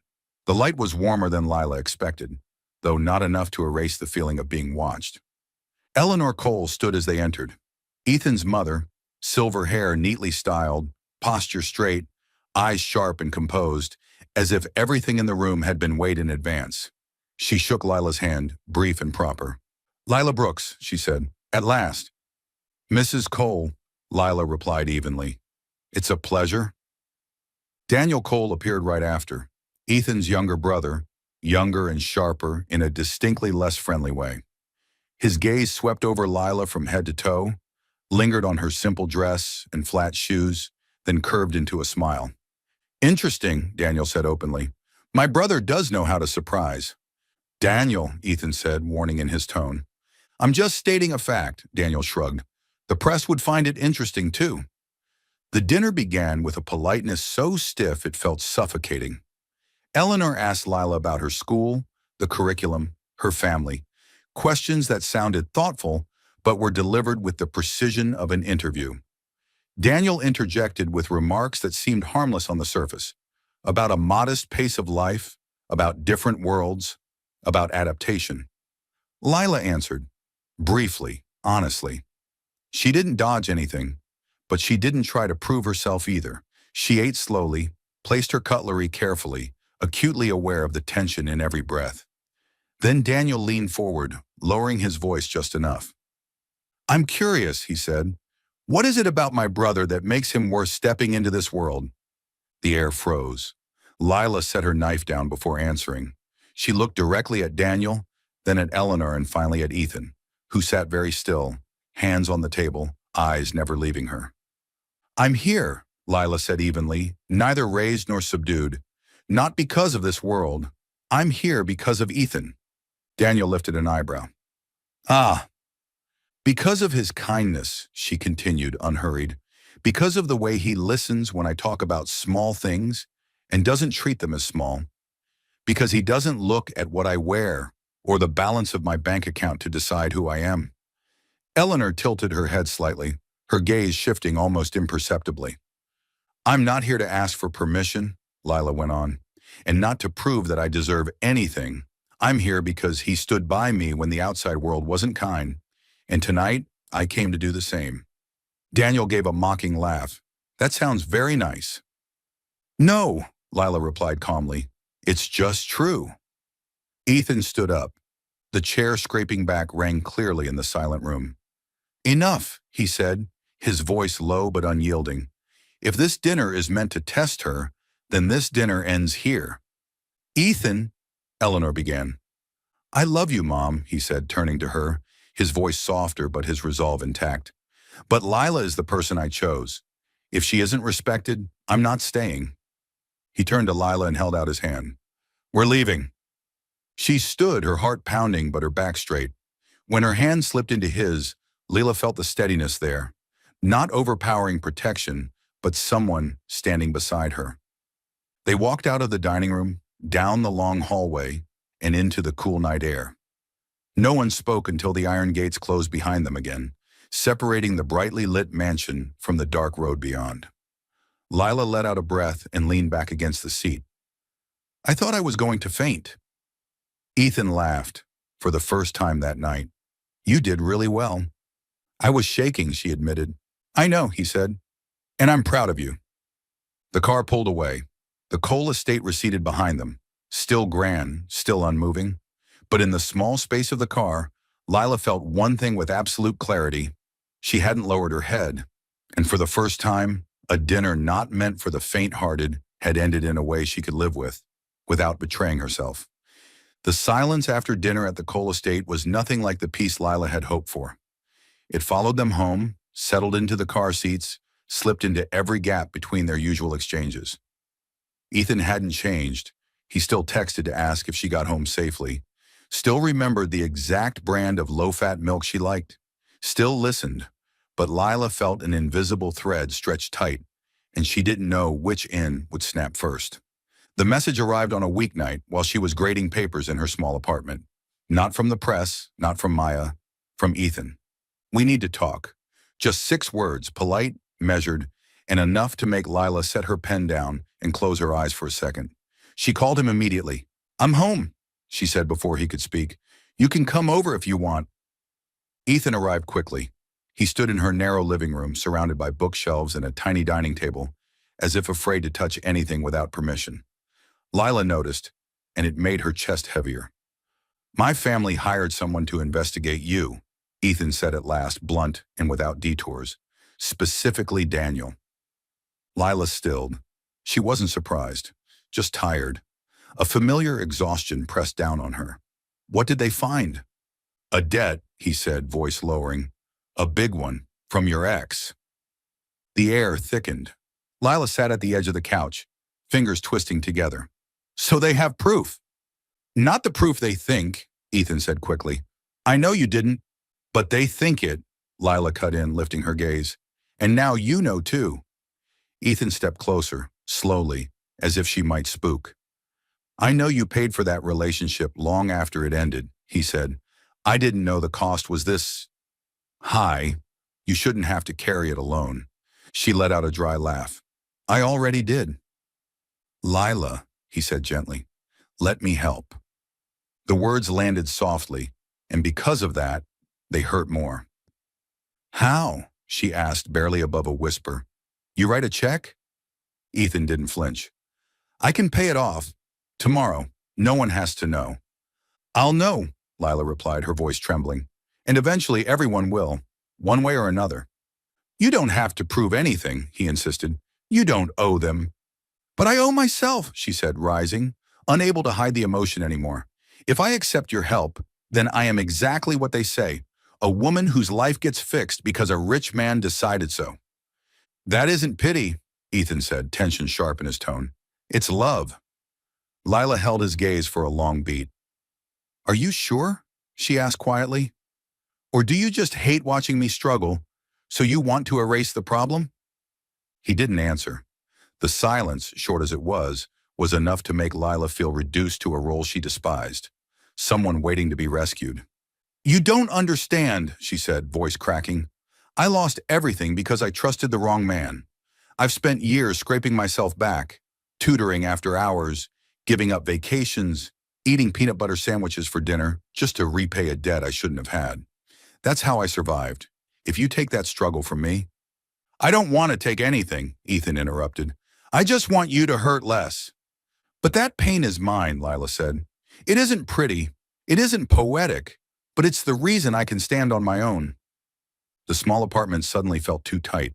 The light was warmer than Lila expected, though not enough to erase the feeling of being watched. Eleanor Cole stood as they entered. Ethan's mother, silver hair neatly styled, posture straight, eyes sharp and composed, as if everything in the room had been weighed in advance. She shook Lila's hand, brief and proper. "Lila Brooks," she said, "at last." "Mrs. Cole," Lila replied evenly. "It's a pleasure." Daniel Cole appeared right after, Ethan's younger brother, younger and sharper in a distinctly less friendly way. His gaze swept over Lila from head to toe, lingered on her simple dress and flat shoes, then curved into a smile. "Interesting," Daniel said openly. "My brother does know how to surprise." "Daniel," Ethan said, warning in his tone. "I'm just stating a fact," Daniel shrugged. "The press would find it interesting, too." The dinner began with a politeness so stiff it felt suffocating. Eleanor asked Lila about her school, the curriculum, her family, questions that sounded thoughtful but were delivered with the precision of an interview. Daniel interjected with remarks that seemed harmless on the surface, about a modest pace of life, about different worlds, about adaptation. Lila answered, briefly, honestly. She didn't dodge anything, but she didn't try to prove herself either. She ate slowly, placed her cutlery carefully, acutely aware of the tension in every breath. Then Daniel leaned forward, lowering his voice just enough. "I'm curious," he said. "What is it about my brother that makes him worth stepping into this world?" The air froze. Lila set her knife down before answering. She looked directly at Daniel, then at Eleanor, and finally at Ethan, who sat very still, hands on the table, eyes never leaving her. "I'm here," Lila said evenly, neither raised nor subdued. "Not because of this world. I'm here because of Ethan." Daniel lifted an eyebrow. "Ah, because of his kindness," she continued, unhurried. "Because of the way he listens when I talk about small things and doesn't treat them as small. Because he doesn't look at what I wear or the balance of my bank account to decide who I am." Eleanor tilted her head slightly, her gaze shifting almost imperceptibly. "I'm not here to ask for permission," Lila went on, "and not to prove that I deserve anything. I'm here because he stood by me when the outside world wasn't kind, and tonight I came to do the same." Daniel gave a mocking laugh. "That sounds very nice." "No," Lila replied calmly. "It's just true." Ethan stood up. The chair scraping back rang clearly in the silent room. "Enough," he said, his voice low but unyielding. "If this dinner is meant to test her, then this dinner ends here." "Ethan," Eleanor began. "I love you, Mom," he said, turning to her, his voice softer but his resolve intact. But Lila is the person I chose. If she isn't respected, I'm not staying. He turned to Lila and held out his hand. We're leaving. She stood, her heart pounding but her back straight. When her hand slipped into his, Lila felt the steadiness there. Not overpowering protection, but someone standing beside her. They walked out of the dining room, down the long hallway, and into the cool night air. No one spoke until the iron gates closed behind them again, separating the brightly lit mansion from the dark road beyond. Lila let out a breath and leaned back against the seat. I thought I was going to faint. Ethan laughed, for the first time that night. You did really well. I was shaking, she admitted. I know, he said, and I'm proud of you. The car pulled away. The coal estate receded behind them, still grand, still unmoving. But in the small space of the car, Lila felt one thing with absolute clarity. She hadn't lowered her head, and for the first time, a dinner not meant for the faint-hearted had ended in a way she could live with, without betraying herself. The silence after dinner at the coal estate was nothing like the peace Lila had hoped for. It followed them home, settled into the car seats, slipped into every gap between their usual exchanges. Ethan hadn't changed. He still texted to ask if she got home safely, still remembered the exact brand of low-fat milk she liked, still listened, but Lila felt an invisible thread stretched tight, and she didn't know which end would snap first. The message arrived on a weeknight while she was grading papers in her small apartment. Not from the press, not from Maya, from Ethan. We need to talk. Just 6 words, polite, measured, and enough to make Lila set her pen down and close her eyes for a second. She called him immediately. I'm home, she said before he could speak. You can come over if you want. Ethan arrived quickly. He stood in her narrow living room, surrounded by bookshelves and a tiny dining table, as if afraid to touch anything without permission. Lila noticed, and it made her chest heavier. My family hired someone to investigate you, Ethan said at last, blunt and without detours. Specifically Daniel. Lila stilled. She wasn't surprised, just tired. A familiar exhaustion pressed down on her. What did they find? A debt, he said, voice lowering. A big one, from your ex. The air thickened. Lila sat at the edge of the couch, fingers twisting together. So they have proof. Not the proof they think, Ethan said quickly. I know you didn't, but they think it, Lila cut in, lifting her gaze. And now you know too. Ethan stepped closer, slowly, as if she might spook. I know you paid for that relationship long after it ended, he said. I didn't know the cost was this high. You shouldn't have to carry it alone. She let out a dry laugh. I already did. Lila, he said gently, let me help. The words landed softly, and because of that, they hurt more. How? She asked, barely above a whisper. You write a check? Ethan didn't flinch. I can pay it off. Tomorrow. No one has to know. I'll know, Lila replied, her voice trembling. And eventually everyone will, one way or another. You don't have to prove anything, he insisted. You don't owe them. But I owe myself, she said, rising, unable to hide the emotion anymore. If I accept your help, then I am exactly what they say, a woman whose life gets fixed because a rich man decided so. That isn't pity, Ethan said, tension sharp in his tone. It's love. Lila held his gaze for a long beat. Are you sure? She asked quietly. Or do you just hate watching me struggle, so you want to erase the problem? He didn't answer. The silence, short as it was enough to make Lila feel reduced to a role she despised, someone waiting to be rescued. You don't understand, she said, voice cracking. I lost everything because I trusted the wrong man. I've spent years scraping myself back, tutoring after hours, giving up vacations, eating peanut butter sandwiches for dinner just to repay a debt I shouldn't have had. That's how I survived. If you take that struggle from me— I don't want to take anything, Ethan interrupted. I just want you to hurt less. But that pain is mine, Lila said. It isn't pretty, it isn't poetic, but it's the reason I can stand on my own. The small apartment suddenly felt too tight.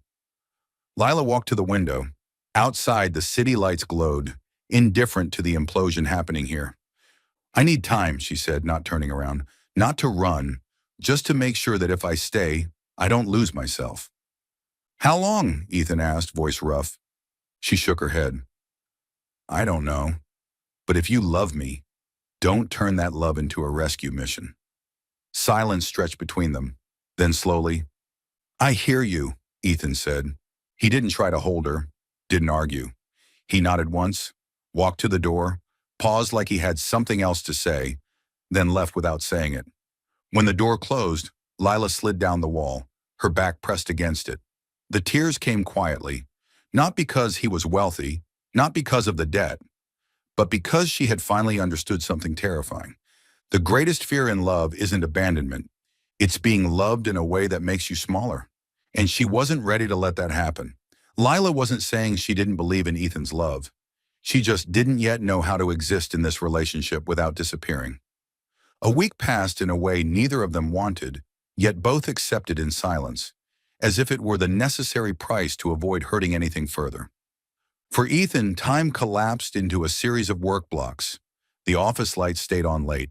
Lila walked to the window. Outside, the city lights glowed, indifferent to the implosion happening here. I need time, she said, not turning around. Not to run, just to make sure that if I stay, I don't lose myself. How long? Ethan asked, voice rough. She shook her head. I don't know. But if you love me, don't turn that love into a rescue mission. Silence stretched between them. Then slowly, I hear you, Ethan said. He didn't try to hold her, didn't argue. He nodded once, walked to the door, paused like he had something else to say, then left without saying it. When the door closed, Lila slid down the wall, her back pressed against it. The tears came quietly, not because he was wealthy, not because of the debt, but because she had finally understood something terrifying. The greatest fear in love isn't abandonment. It's being loved in a way that makes you smaller. And she wasn't ready to let that happen. Lila wasn't saying she didn't believe in Ethan's love. She just didn't yet know how to exist in this relationship without disappearing. A week passed in a way neither of them wanted, yet both accepted in silence, as if it were the necessary price to avoid hurting anything further. For Ethan, time collapsed into a series of work blocks. The office lights stayed on late.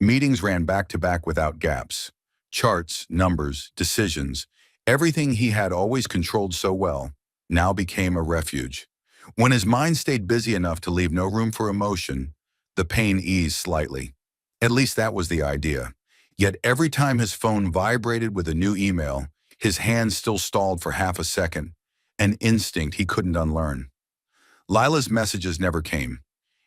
Meetings ran back to back without gaps. Charts, numbers, decisions, everything he had always controlled so well, now became a refuge. When his mind stayed busy enough to leave no room for emotion, the pain eased slightly. At least that was the idea. Yet every time his phone vibrated with a new email, his hands still stalled for half a second, an instinct he couldn't unlearn. Lila's messages never came,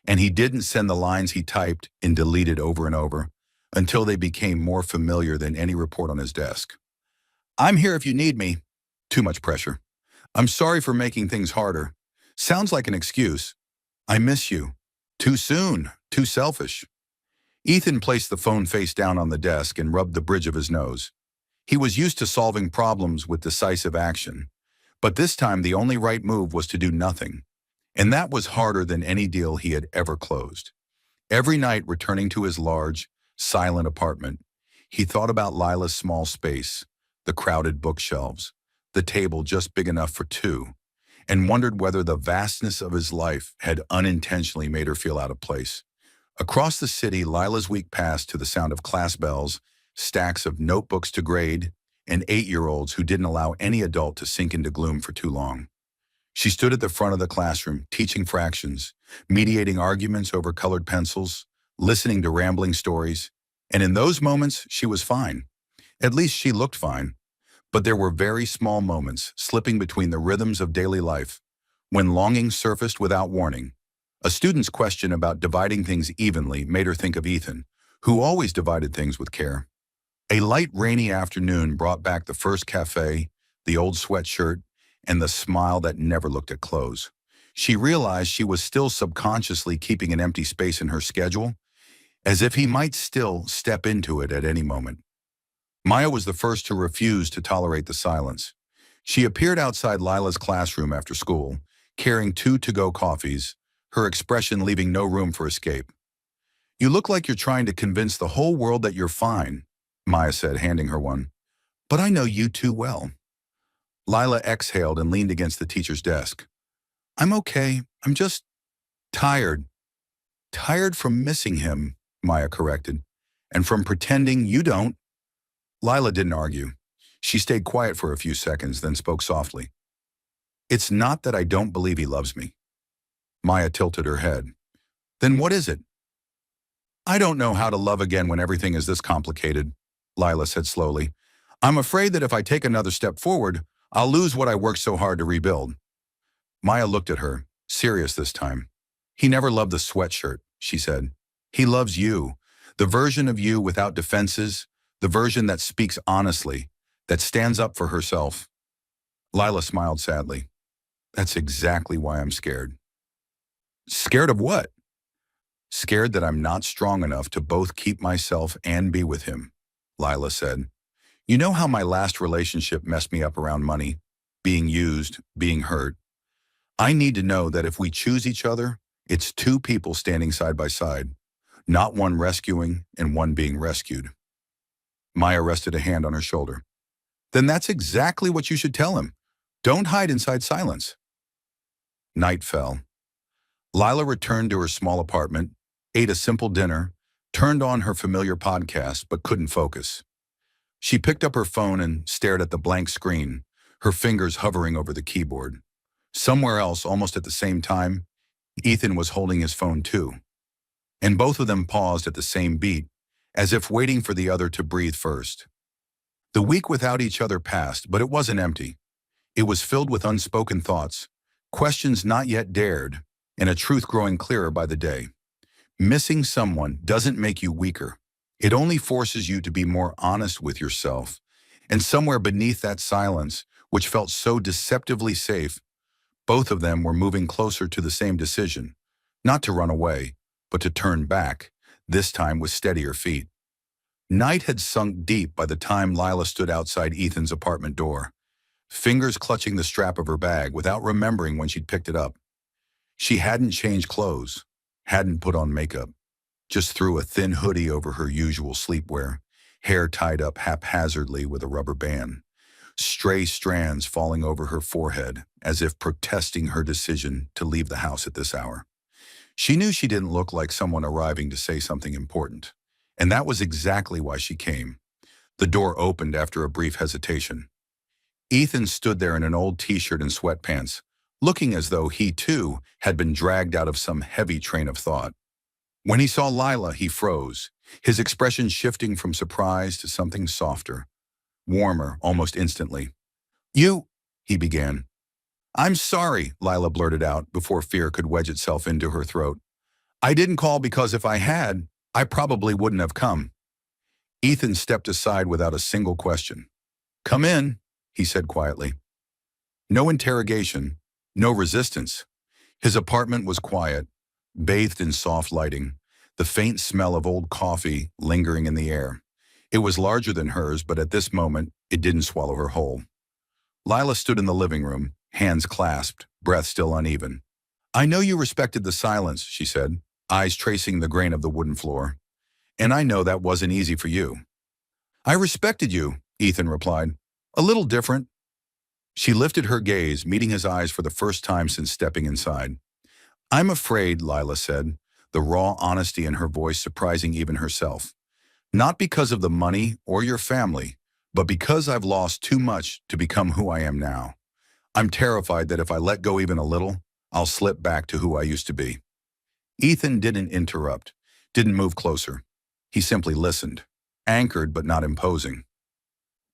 and he didn't send the lines he typed and deleted over and over until they became more familiar than any report on his desk. I'm here if you need me. Too much pressure. I'm sorry for making things harder. Sounds like an excuse. I miss you. Too soon. Too selfish. Ethan placed the phone face down on the desk and rubbed the bridge of his nose. He was used to solving problems with decisive action, but this time the only right move was to do nothing. And that was harder than any deal he had ever closed. Every night, returning to his large, silent apartment, he thought about Lila's small space, the crowded bookshelves, the table just big enough for two, and wondered whether the vastness of his life had unintentionally made her feel out of place. Across the city, Lila's week passed to the sound of class bells, stacks of notebooks to grade, and 8-year-olds who didn't allow any adult to sink into gloom for too long. She stood at the front of the classroom, teaching fractions, mediating arguments over colored pencils, listening to rambling stories, and in those moments, she was fine. At least she looked fine. But there were very small moments slipping between the rhythms of daily life, when longing surfaced without warning. A student's question about dividing things evenly made her think of Ethan, who always divided things with care. A light rainy afternoon brought back the first cafe, the old sweatshirt, and the smile that never looked at clothes. She realized she was still subconsciously keeping an empty space in her schedule, as if he might still step into it at any moment. Maya was the first to refuse to tolerate the silence. She appeared outside Lila's classroom after school, carrying 2 to-go coffees, her expression leaving no room for escape. You look like you're trying to convince the whole world that you're fine, Maya said, handing her one. But I know you too well. Lila exhaled and leaned against the teacher's desk. I'm okay. I'm just tired. Tired from missing him, Maya corrected, and from pretending you don't. Lila didn't argue. She stayed quiet for a few seconds, then spoke softly. It's not that I don't believe he loves me. Maya tilted her head. Then what is it? I don't know how to love again when everything is this complicated, Lila said slowly. I'm afraid that if I take another step forward, I'll lose what I worked so hard to rebuild. Maya looked at her, serious this time. He never loved the sweatshirt, she said. He loves you, the version of you without defenses, the version that speaks honestly, that stands up for herself. Lila smiled sadly. That's exactly why I'm scared. Scared of what? Scared that I'm not strong enough to both keep myself and be with him, Lila said. You know how my last relationship messed me up around money, being used, being hurt? I need to know that if we choose each other, it's 2 people standing side by side, not one rescuing and one being rescued. Maya rested a hand on her shoulder. Then that's exactly what you should tell him. Don't hide inside silence. Night fell. Lila returned to her small apartment, ate a simple dinner, turned on her familiar podcast, but couldn't focus. She picked up her phone and stared at the blank screen, her fingers hovering over the keyboard. Somewhere else, almost at the same time, Ethan was holding his phone too, and both of them paused at the same beat, as if waiting for the other to breathe first. The week without each other passed, but it wasn't empty. It was filled with unspoken thoughts, questions not yet dared, and a truth growing clearer by the day. Missing someone doesn't make you weaker. It only forces you to be more honest with yourself. And somewhere beneath that silence, which felt so deceptively safe, both of them were moving closer to the same decision, not to run away, but to turn back, this time with steadier feet. Night had sunk deep by the time Lila stood outside Ethan's apartment door, fingers clutching the strap of her bag without remembering when she'd picked it up. She hadn't changed clothes, hadn't put on makeup, just threw a thin hoodie over her usual sleepwear, hair tied up haphazardly with a rubber band, stray strands falling over her forehead as if protesting her decision to leave the house at this hour. She knew she didn't look like someone arriving to say something important, and that was exactly why she came. The door opened after a brief hesitation. Ethan stood there in an old t-shirt and sweatpants, looking as though he too had been dragged out of some heavy train of thought. When he saw Lila, he froze, his expression shifting from surprise to something softer, warmer almost instantly. "You," he began. "I'm sorry," Lila blurted out before fear could wedge itself into her throat. "I didn't call because if I had, I probably wouldn't have come." Ethan stepped aside without a single question. "Come in," he said quietly. No interrogation, no resistance. His apartment was quiet, bathed in soft lighting, the faint smell of old coffee lingering in the air. It was larger than hers, but at this moment, it didn't swallow her whole. Lila stood in the living room, hands clasped, breath still uneven. "I know you respected the silence," she said, eyes tracing the grain of the wooden floor. "And I know that wasn't easy for you." "I respected you," Ethan replied. "A little different." She lifted her gaze, meeting his eyes for the first time since stepping inside. "I'm afraid," Lila said, the raw honesty in her voice surprising even herself. "Not because of the money or your family, but because I've lost too much to become who I am now. I'm terrified that if I let go even a little, I'll slip back to who I used to be." Ethan didn't interrupt, didn't move closer. He simply listened, anchored but not imposing.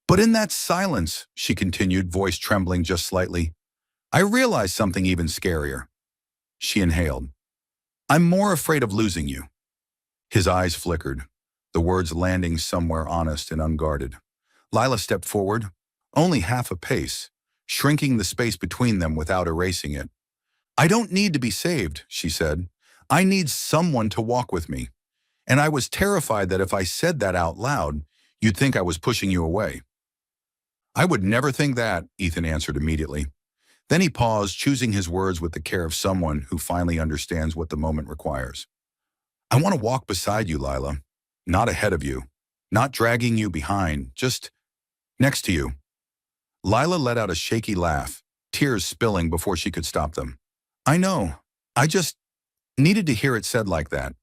"But in that silence," she continued, voice trembling just slightly, "I realized something even scarier." She inhaled. "I'm more afraid of losing you." His eyes flickered, the words landing somewhere honest and unguarded. Lila stepped forward, only half a pace, shrinking the space between them without erasing it. "I don't need to be saved," she said. "I need someone to walk with me. And I was terrified that if I said that out loud, you'd think I was pushing you away." "I would never think that," Ethan answered immediately. Then he paused, choosing his words with the care of someone who finally understands what the moment requires. "I want to walk beside you, Lila, not ahead of you, not dragging you behind, just next to you." Lila let out a shaky laugh, tears spilling before she could stop them. "I know. I just needed to hear it said like that."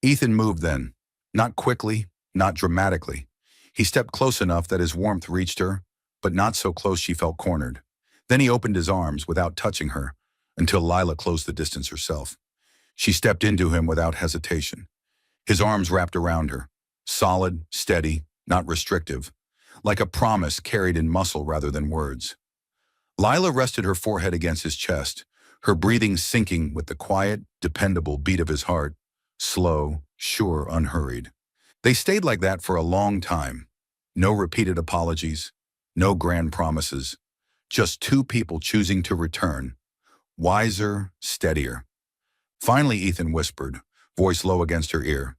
Ethan moved then, not quickly, not dramatically. He stepped close enough that his warmth reached her, but not so close she felt cornered. Then he opened his arms without touching her, until Lila closed the distance herself. She stepped into him without hesitation. His arms wrapped around her, solid, steady, not restrictive, like a promise carried in muscle rather than words. Lila rested her forehead against his chest, her breathing syncing with the quiet, dependable beat of his heart, slow, sure, unhurried. They stayed like that for a long time. No repeated apologies, no grand promises, just two people choosing to return, wiser, steadier. Finally, Ethan whispered, voice low against her ear,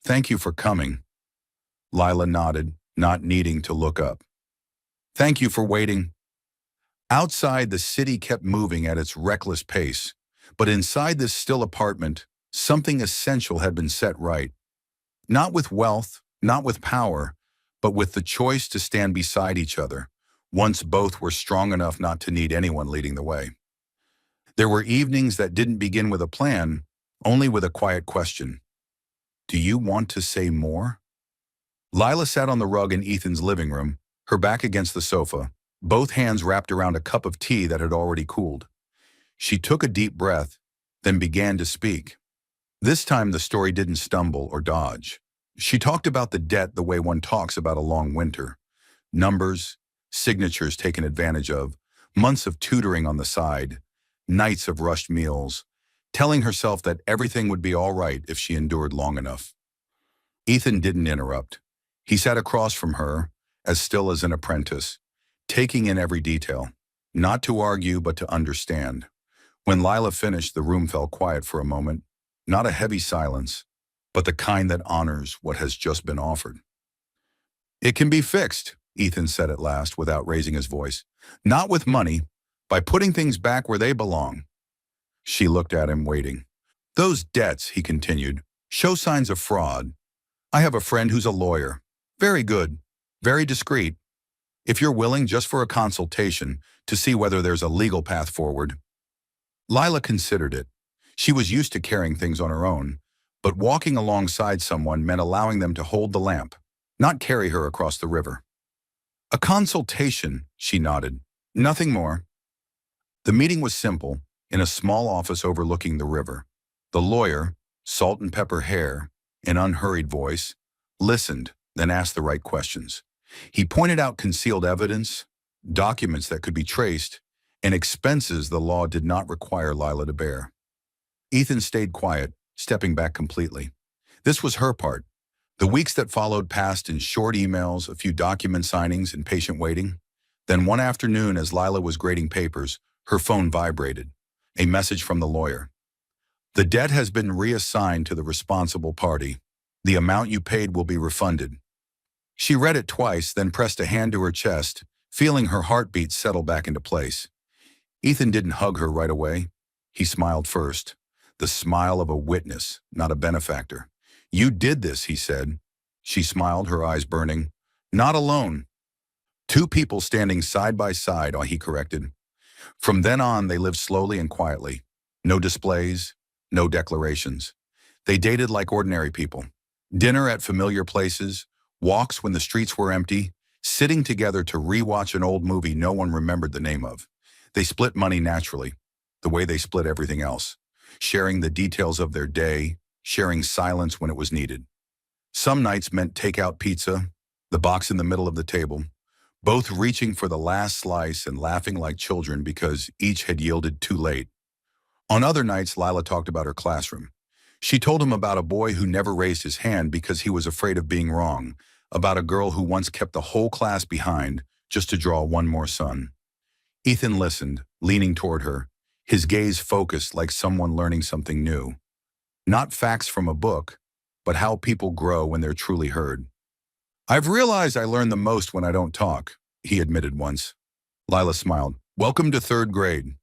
"Thank you for coming." Lila nodded, not needing to look up. "Thank you for waiting." Outside, the city kept moving at its reckless pace, but inside this still apartment, something essential had been set right. Not with wealth, not with power, but with the choice to stand beside each other, once both were strong enough not to need anyone leading the way. There were evenings that didn't begin with a plan, only with a quiet question. "Do you want to say more?" Lila sat on the rug in Ethan's living room, her back against the sofa, both hands wrapped around a cup of tea that had already cooled. She took a deep breath, then began to speak. This time the story didn't stumble or dodge. She talked about the debt the way one talks about a long winter. Numbers, signatures taken advantage of, months of tutoring on the side, nights of rushed meals, telling herself that everything would be all right if she endured long enough. Ethan didn't interrupt. He sat across from her, as still as an apprentice, taking in every detail, not to argue but to understand. When Lila finished, the room fell quiet for a moment, not a heavy silence, but the kind that honors what has just been offered. "It can be fixed," Ethan said at last, without raising his voice. "Not with money, by putting things back where they belong." She looked at him, waiting. "Those debts," he continued, "show signs of fraud. I have a friend who's a lawyer. Very good, very discreet. If you're willing, just for a consultation, to see whether there's a legal path forward." Lila considered it. She was used to carrying things on her own, but walking alongside someone meant allowing them to hold the lamp, not carry her across the river. "A consultation," she nodded. "Nothing more." The meeting was simple, in a small office overlooking the river. The lawyer, salt and pepper hair, an unhurried voice, listened, then asked the right questions. He pointed out concealed evidence, documents that could be traced, and expenses the law did not require Lila to bear. Ethan stayed quiet, stepping back completely. This was her part. The weeks that followed passed in short emails, a few document signings, and patient waiting. Then one afternoon, as Lila was grading papers, her phone vibrated. A message from the lawyer. "The debt has been reassigned to the responsible party. The amount you paid will be refunded." She read it twice, then pressed a hand to her chest, feeling her heartbeat settle back into place. Ethan didn't hug her right away. He smiled first, the smile of a witness, not a benefactor. "You did this," he said. She smiled, her eyes burning. "Not alone. Two people standing side by side," he corrected. From then on, they lived slowly and quietly. No displays, no declarations. They dated like ordinary people. Dinner at familiar places, walks when the streets were empty, sitting together to rewatch an old movie no one remembered the name of. They split money naturally, the way they split everything else, sharing the details of their day, sharing silence when it was needed. Some nights meant takeout pizza, the box in the middle of the table, both reaching for the last slice and laughing like children because each had yielded too late. On other nights, Lila talked about her classroom. She told him about a boy who never raised his hand because he was afraid of being wrong, about a girl who once kept the whole class behind just to draw one more son. Ethan listened, leaning toward her, his gaze focused like someone learning something new. Not facts from a book, but how people grow when they're truly heard. "I've realized I learn the most when I don't talk," he admitted once. Lila smiled. "Welcome to third grade."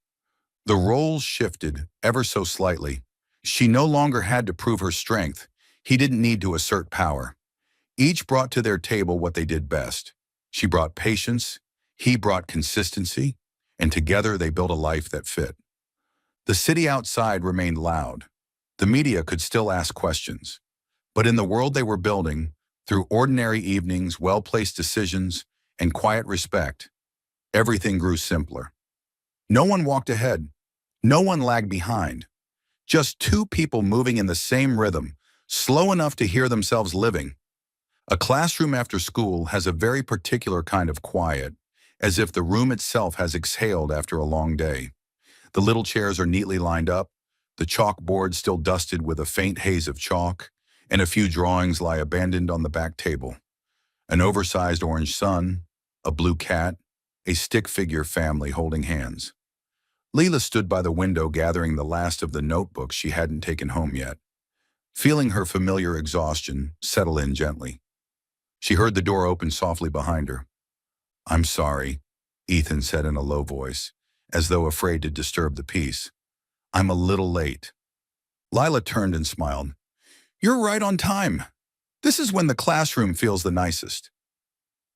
The roles shifted, ever so slightly. She no longer had to prove her strength. He didn't need to assert power. Each brought to their table what they did best. She brought patience, he brought consistency, and together they built a life that fit. The city outside remained loud. The media could still ask questions. But in the world they were building, through ordinary evenings, well-placed decisions, and quiet respect, everything grew simpler. No one walked ahead. No one lagged behind. Just two people moving in the same rhythm, slow enough to hear themselves living. A classroom after school has a very particular kind of quiet, as if the room itself has exhaled after a long day. The little chairs are neatly lined up, the chalkboard still dusted with a faint haze of chalk, and a few drawings lie abandoned on the back table. An oversized orange sun, a blue cat, a stick figure family holding hands. Leela stood by the window gathering the last of the notebooks she hadn't taken home yet, feeling her familiar exhaustion settle in gently. She heard the door open softly behind her. "I'm sorry," Ethan said in a low voice, as though afraid to disturb the peace. "I'm a little late." Lila turned and smiled. "You're right on time. This is when the classroom feels the nicest."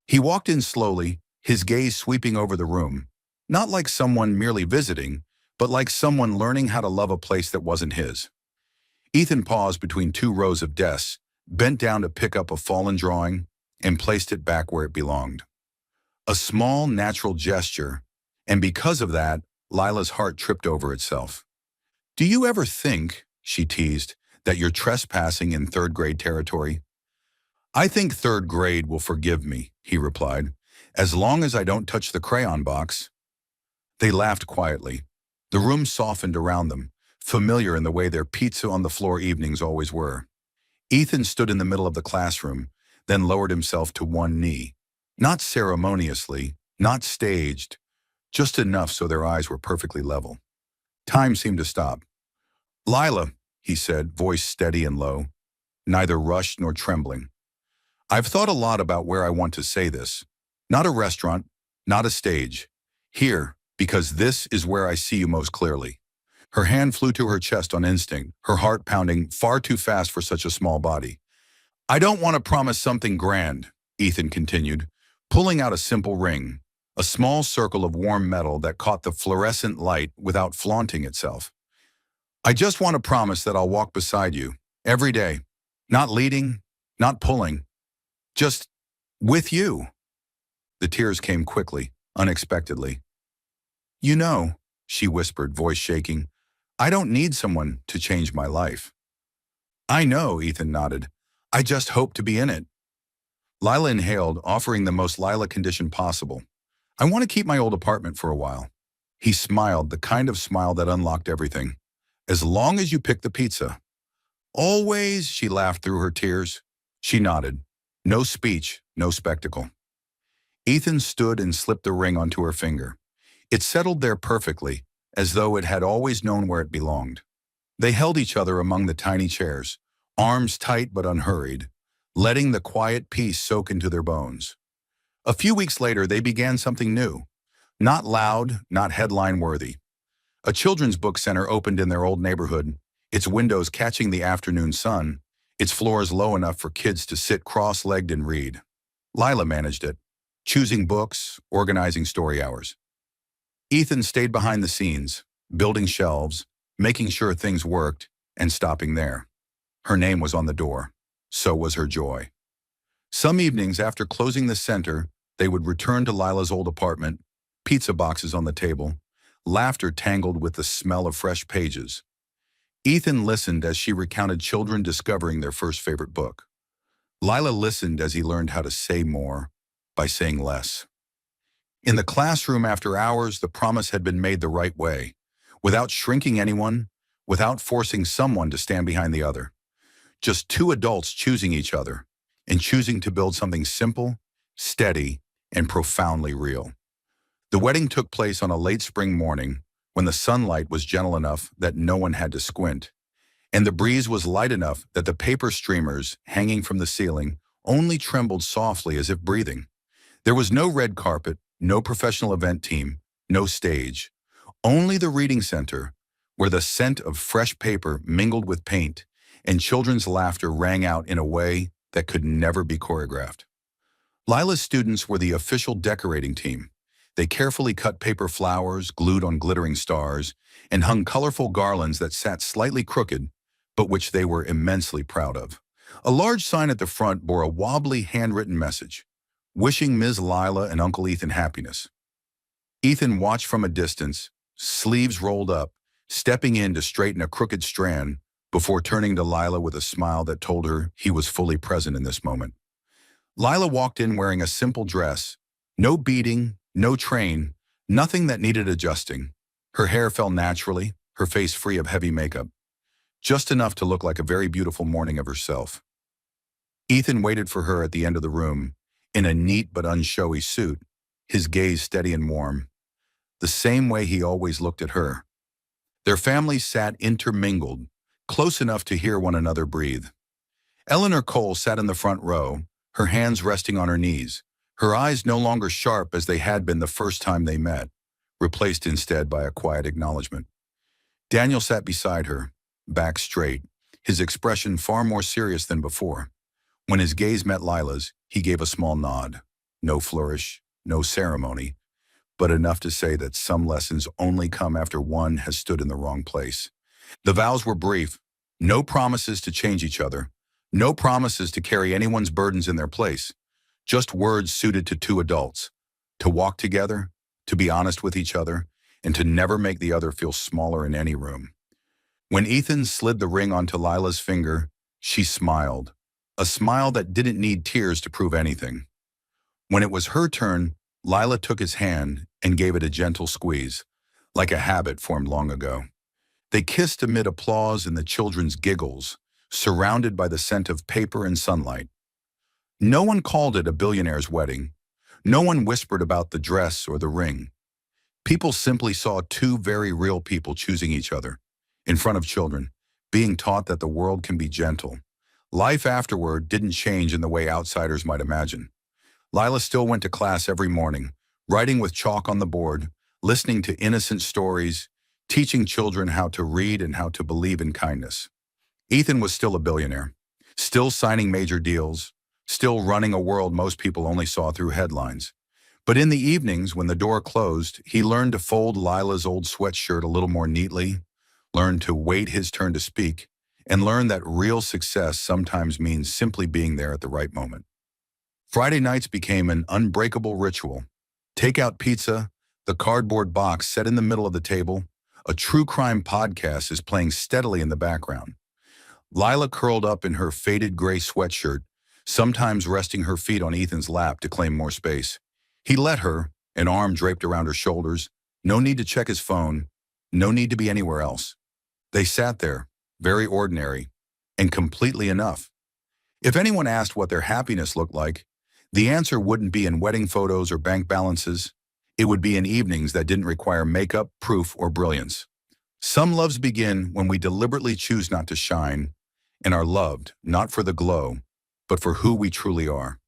He walked in slowly, his gaze sweeping over the room, not like someone merely visiting, but like someone learning how to love a place that wasn't his. Ethan paused between two rows of desks, bent down to pick up a fallen drawing, and placed it back where it belonged. A small, natural gesture, and because of that, Lila's heart tripped over itself. "Do you ever think," she teased, "that you're trespassing in third-grade territory?" "I think third grade will forgive me," he replied, "as long as I don't touch the crayon box." They laughed quietly. The room softened around them, familiar in the way their pizza-on-the-floor evenings always were. Ethan stood in the middle of the classroom, then lowered himself to one knee. Not ceremoniously, not staged, just enough so their eyes were perfectly level. Time seemed to stop. "Lila," he said, voice steady and low, neither rushed nor trembling. "I've thought a lot about where I want to say this. Not a restaurant, not a stage. Here, because this is where I see you most clearly." Her hand flew to her chest on instinct, her heart pounding far too fast for such a small body. "I don't want to promise something grand," Ethan continued, pulling out a simple ring, a small circle of warm metal that caught the fluorescent light without flaunting itself. "I just want to promise that I'll walk beside you, every day. Not leading, not pulling, just with you." The tears came quickly, unexpectedly. "You know," she whispered, voice shaking, "I don't need someone to change my life." "I know," Ethan nodded. "I just hope to be in it." Lila inhaled, offering the most Lila condition possible. "I want to keep my old apartment for a while." He smiled, the kind of smile that unlocked everything. "As long as you pick the pizza." "Always," she laughed through her tears. She nodded. No speech, no spectacle. Ethan stood and slipped the ring onto her finger. It settled there perfectly, as though it had always known where it belonged. They held each other among the tiny chairs, arms tight but unhurried, letting the quiet peace soak into their bones. A few weeks later, they began something new. Not loud, not headline-worthy. A children's book center opened in their old neighborhood, its windows catching the afternoon sun, its floors low enough for kids to sit cross-legged and read. Lila managed it, choosing books, organizing story hours. Ethan stayed behind the scenes, building shelves, making sure things worked, and stopping there. Her name was on the door. So was her joy. Some evenings after closing the center, they would return to Lila's old apartment, pizza boxes on the table, laughter tangled with the smell of fresh pages. Ethan listened as she recounted children discovering their first favorite book. Lila listened as he learned how to say more by saying less. In the classroom after hours, the promise had been made the right way, without shrinking anyone, without forcing someone to stand behind the other. Just two adults choosing each other, and choosing to build something simple, steady, and profoundly real. The wedding took place on a late spring morning when the sunlight was gentle enough that no one had to squint, and the breeze was light enough that the paper streamers hanging from the ceiling only trembled softly as if breathing. There was no red carpet, no professional event team, no stage, only the reading center, where the scent of fresh paper mingled with paint, and children's laughter rang out in a way that could never be choreographed. Lila's students were the official decorating team. They carefully cut paper flowers, glued on glittering stars, and hung colorful garlands that sat slightly crooked, but which they were immensely proud of. A large sign at the front bore a wobbly handwritten message, wishing Ms. Lila and Uncle Ethan happiness. Ethan watched from a distance, sleeves rolled up, stepping in to straighten a crooked strand before turning to Lila with a smile that told her he was fully present in this moment. Lila walked in wearing a simple dress, no beading, no train, nothing that needed adjusting. Her hair fell naturally, her face free of heavy makeup, just enough to look like a very beautiful morning of herself. Ethan waited for her at the end of the room, in a neat but unshowy suit, his gaze steady and warm, the same way he always looked at her. Their families sat intermingled, close enough to hear one another breathe. Eleanor Cole sat in the front row, her hands resting on her knees, her eyes no longer sharp as they had been the first time they met, replaced instead by a quiet acknowledgement. Daniel sat beside her, back straight, his expression far more serious than before. When his gaze met Lila's, he gave a small nod. No flourish, no ceremony, but enough to say that some lessons only come after one has stood in the wrong place. The vows were brief, no promises to change each other, no promises to carry anyone's burdens in their place, Just words suited to two adults. To walk together, to be honest with each other, and to never make the other feel smaller in any room. When Ethan slid the ring onto Lila's finger, she smiled. A smile that didn't need tears to prove anything. When it was her turn, Lila took his hand and gave it a gentle squeeze, like a habit formed long ago. They kissed amid applause and the children's giggles, surrounded by the scent of paper and sunlight. No one called it a billionaire's wedding. No one whispered about the dress or the ring. People simply saw two very real people choosing each other, in front of children, being taught that the world can be gentle. Life afterward didn't change in the way outsiders might imagine. Lila still went to class every morning, writing with chalk on the board, listening to innocent stories, teaching children how to read and how to believe in kindness. Ethan was still a billionaire, still signing major deals, still running a world most people only saw through headlines. But in the evenings, when the door closed, he learned to fold Lila's old sweatshirt a little more neatly, learned to wait his turn to speak, and learned that real success sometimes means simply being there at the right moment. Friday nights became an unbreakable ritual. Takeout pizza, the cardboard box set in the middle of the table, a true crime podcast is playing steadily in the background. Lila curled up in her faded gray sweatshirt, sometimes resting her feet on Ethan's lap to claim more space. He let her, an arm draped around her shoulders, no need to check his phone, no need to be anywhere else. They sat there, very ordinary, and completely enough. If anyone asked what their happiness looked like, the answer wouldn't be in wedding photos or bank balances. It would be in evenings that didn't require makeup, proof, or brilliance. Some loves begin when we deliberately choose not to shine and are loved, not for the glow, but for who we truly are.